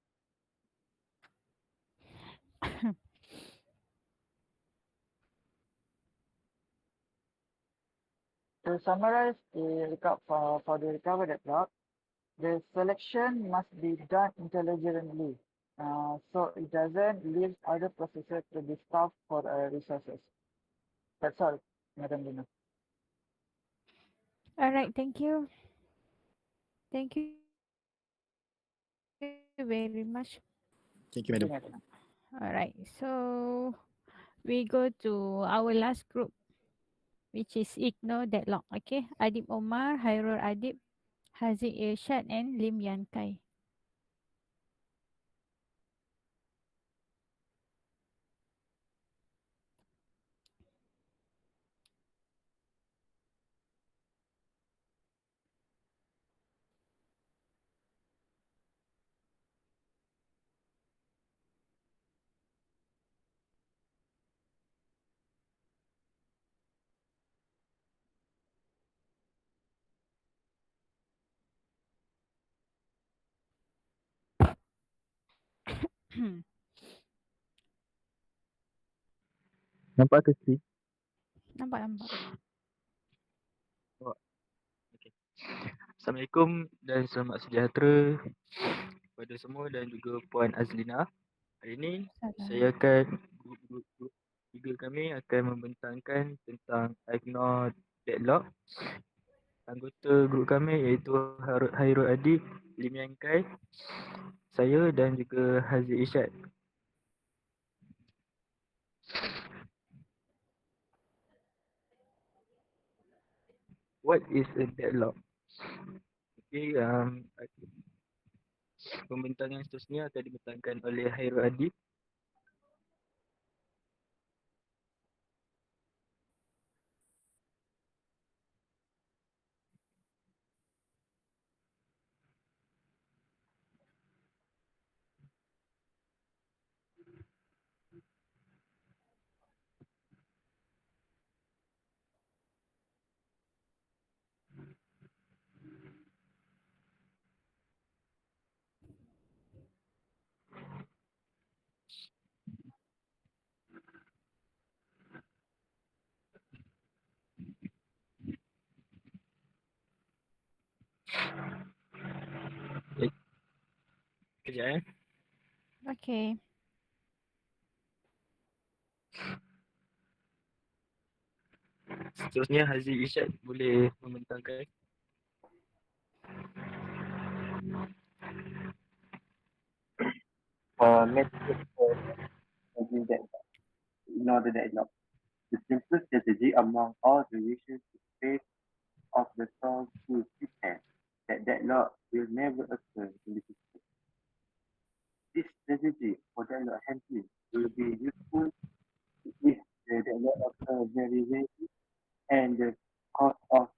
To summarize for the recover deadlock, the selection must be done intelligently, so it doesn't leave other processes to be starved for resources. That's all, Madam Lina. All right, thank you. Thank you very much. Thank you, Thank you, madam. Madam. All right, so we go to our last group, which is ignore deadlock. Okay, Adib Omar, Hairul Adib, Haziq Irshad, and Lim Yan Kai. Nampak ke screen? Nampak, nampak. Oh, okay. Assalamualaikum dan selamat sejahtera kepada semua dan juga Puan Azlina. Hari ini saya akan grup tiga kami akan membentangkan tentang ignore deadlock. Anggota grup kami iaitu Hairul Adib, Lim Yang Kai, saya dan juga Haziq Irsyad. What is a deadlock? Okay, pembentangan seterusnya akan dibentangkan oleh Hairul Adib. Kejap Okay. Seterusnya Haziq Irsyad boleh membentangkan. Method for managing deadlock. Ignore the deadlock. The simplest strategy among all the solutions is face of the solve to pretend that deadlock will never occur in the system. This strategy for deadlock handling will be useful if the deadlock occurs very rarely and the cost of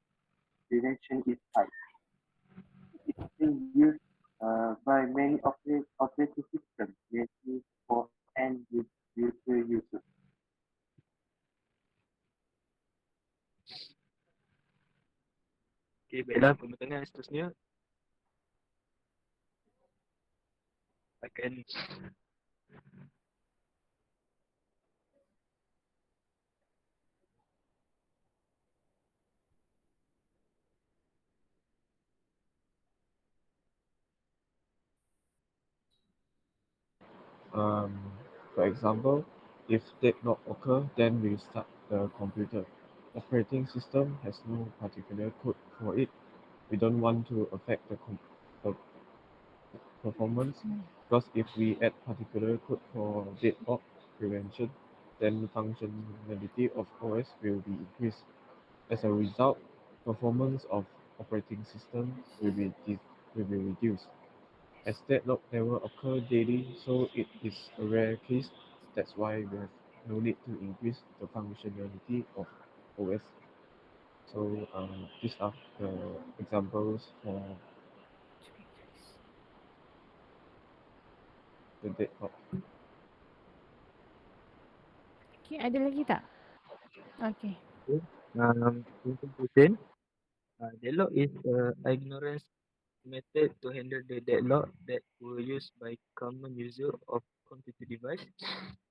prevention is high. It is still used by many operating systems, mainly for end user users. Okey, baiklah pertanyaan seterusnya akan Um, for example, if deadlock occur, then we start the computer. Operating system has no particular code for it. We don't want to affect the performance because if we add particular code for deadlock prevention, then functionality of OS will be increased. As a result, performance of operating system will be reduced. As deadlock never occur daily, so it is a rare case. That's why we have no need to increase the functionality of OS. So these are the examples for the deadlock. Okay, ada lagi tak? Okay. okay. In conclusion, deadlock is ignorance method to handle the deadlock that were used by common user of computer device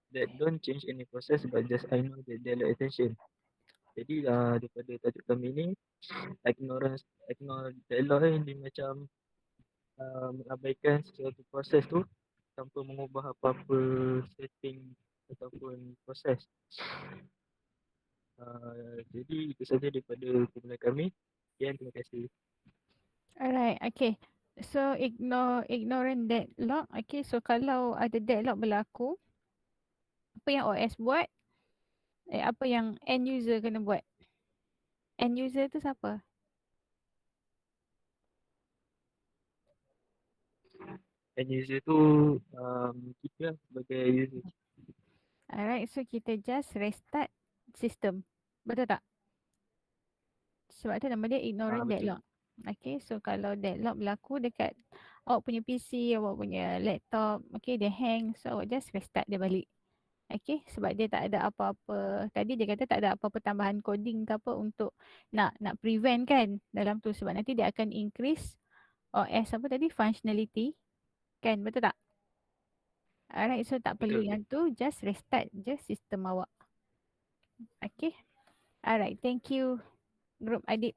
that don't change any process but just ignore the deadlock attention. Jadi daripada tajuk kami ni, ignore deadlock ni dia macam mengabaikan sesuatu proses tu tanpa mengubah apa-apa setting ataupun proses. Jadi itu saja daripada kumpulan kami. Sekian, terima kasih. Alright, okay. So ignorant deadlock. Okay, so kalau ada deadlock berlaku, apa yang OS buat? Apa yang end user kena buat? End user tu siapa? End user tu kita lah sebagai user. Alright, so kita just restart system. Betul tak? Sebab tu nama dia ignorant Betul. deadlock. Okay, so kalau deadlock berlaku dekat awak punya PC, awak punya laptop, okay, dia hang, so awak just restart dia balik. Okay, sebab dia tak ada apa-apa. Tadi dia kata tak ada apa-apa tambahan coding ke apa untuk nak prevent kan dalam tu. Sebab nanti dia akan increase OS apa tadi, functionality. Kan, betul tak? Alright, so tak perlu Betul. yang tu, just restart je sistem awak. Okay. Alright, thank you group adik.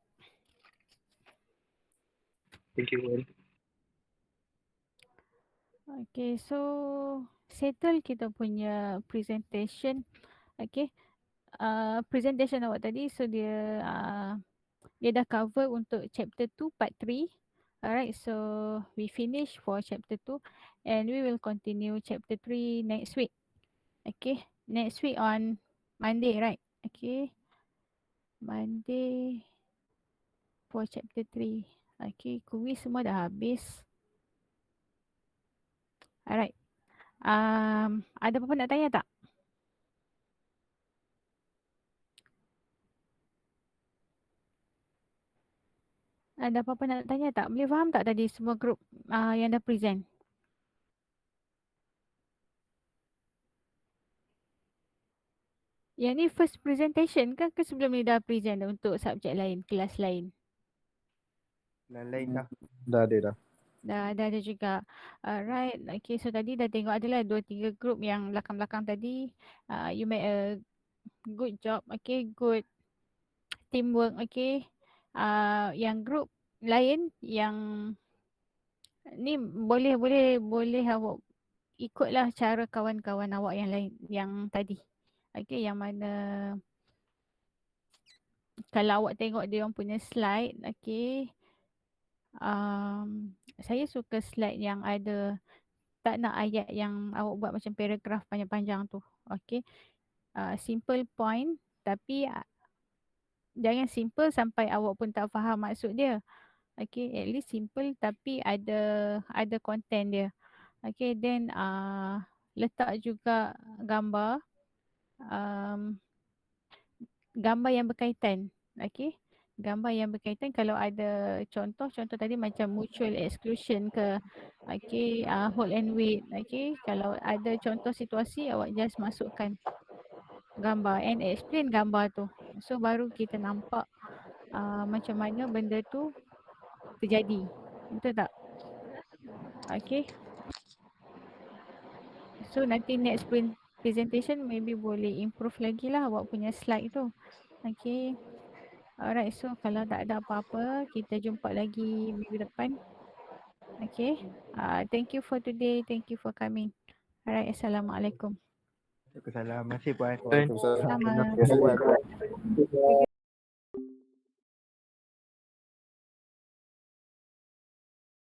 Thank you, Wan. Okay, so settle kita punya presentation. Okay. Presentation awak tadi, so dia dah cover untuk chapter 2 part 3. Alright, so we finish for chapter 2 and we will continue chapter 3 next week. Okay, next week on Monday, right? Okay, Monday for chapter 3. Okay, kuis semua dah habis. Alright, ada apa-apa nak tanya tak? Ada apa-apa nak tanya tak? Boleh faham tak tadi semua group yang dah present? Yang ni first presentation ke sebelum ni dah present untuk subjek lain, kelas lain? Lain dah. Dah ada dah. Dah ada juga. Alright, okay, so tadi dah tengok adalah 2-3 group yang belakang-belakang tadi. You made a good job, okay, good teamwork, okay. Yang group lain yang ni boleh awak ikutlah cara kawan-kawan awak yang lain yang tadi. Okay, yang mana kalau awak tengok dia orang punya slide, okay. Saya suka slide yang ada, tak nak ayat yang awak buat macam paragraf panjang-panjang tu. Okay. Simple point tapi jangan simple sampai awak pun tak faham maksud dia. Okay, at least simple tapi ada content dia. Okay, then letak juga gambar, um, gambar yang berkaitan. Okey. Gambar yang berkaitan kalau ada contoh tadi macam mutual exclusion ke, okey, hold and wait. Okey, kalau ada contoh situasi awak just masukkan gambar and explain gambar tu. So baru kita nampak macam mana benda tu terjadi. Betul tak? Okay. So nanti next presentation maybe boleh improve lagi lah awak punya slide tu. Okay. Alright, so kalau tak ada apa-apa, kita jumpa lagi minggu depan. Okay. Thank you for today. Thank you for coming. Alright, Assalamualaikum. Waalaikumsalam. Terima kasih puan. Waalaikumsalam. Sama. Terima kasih puan. Thank you.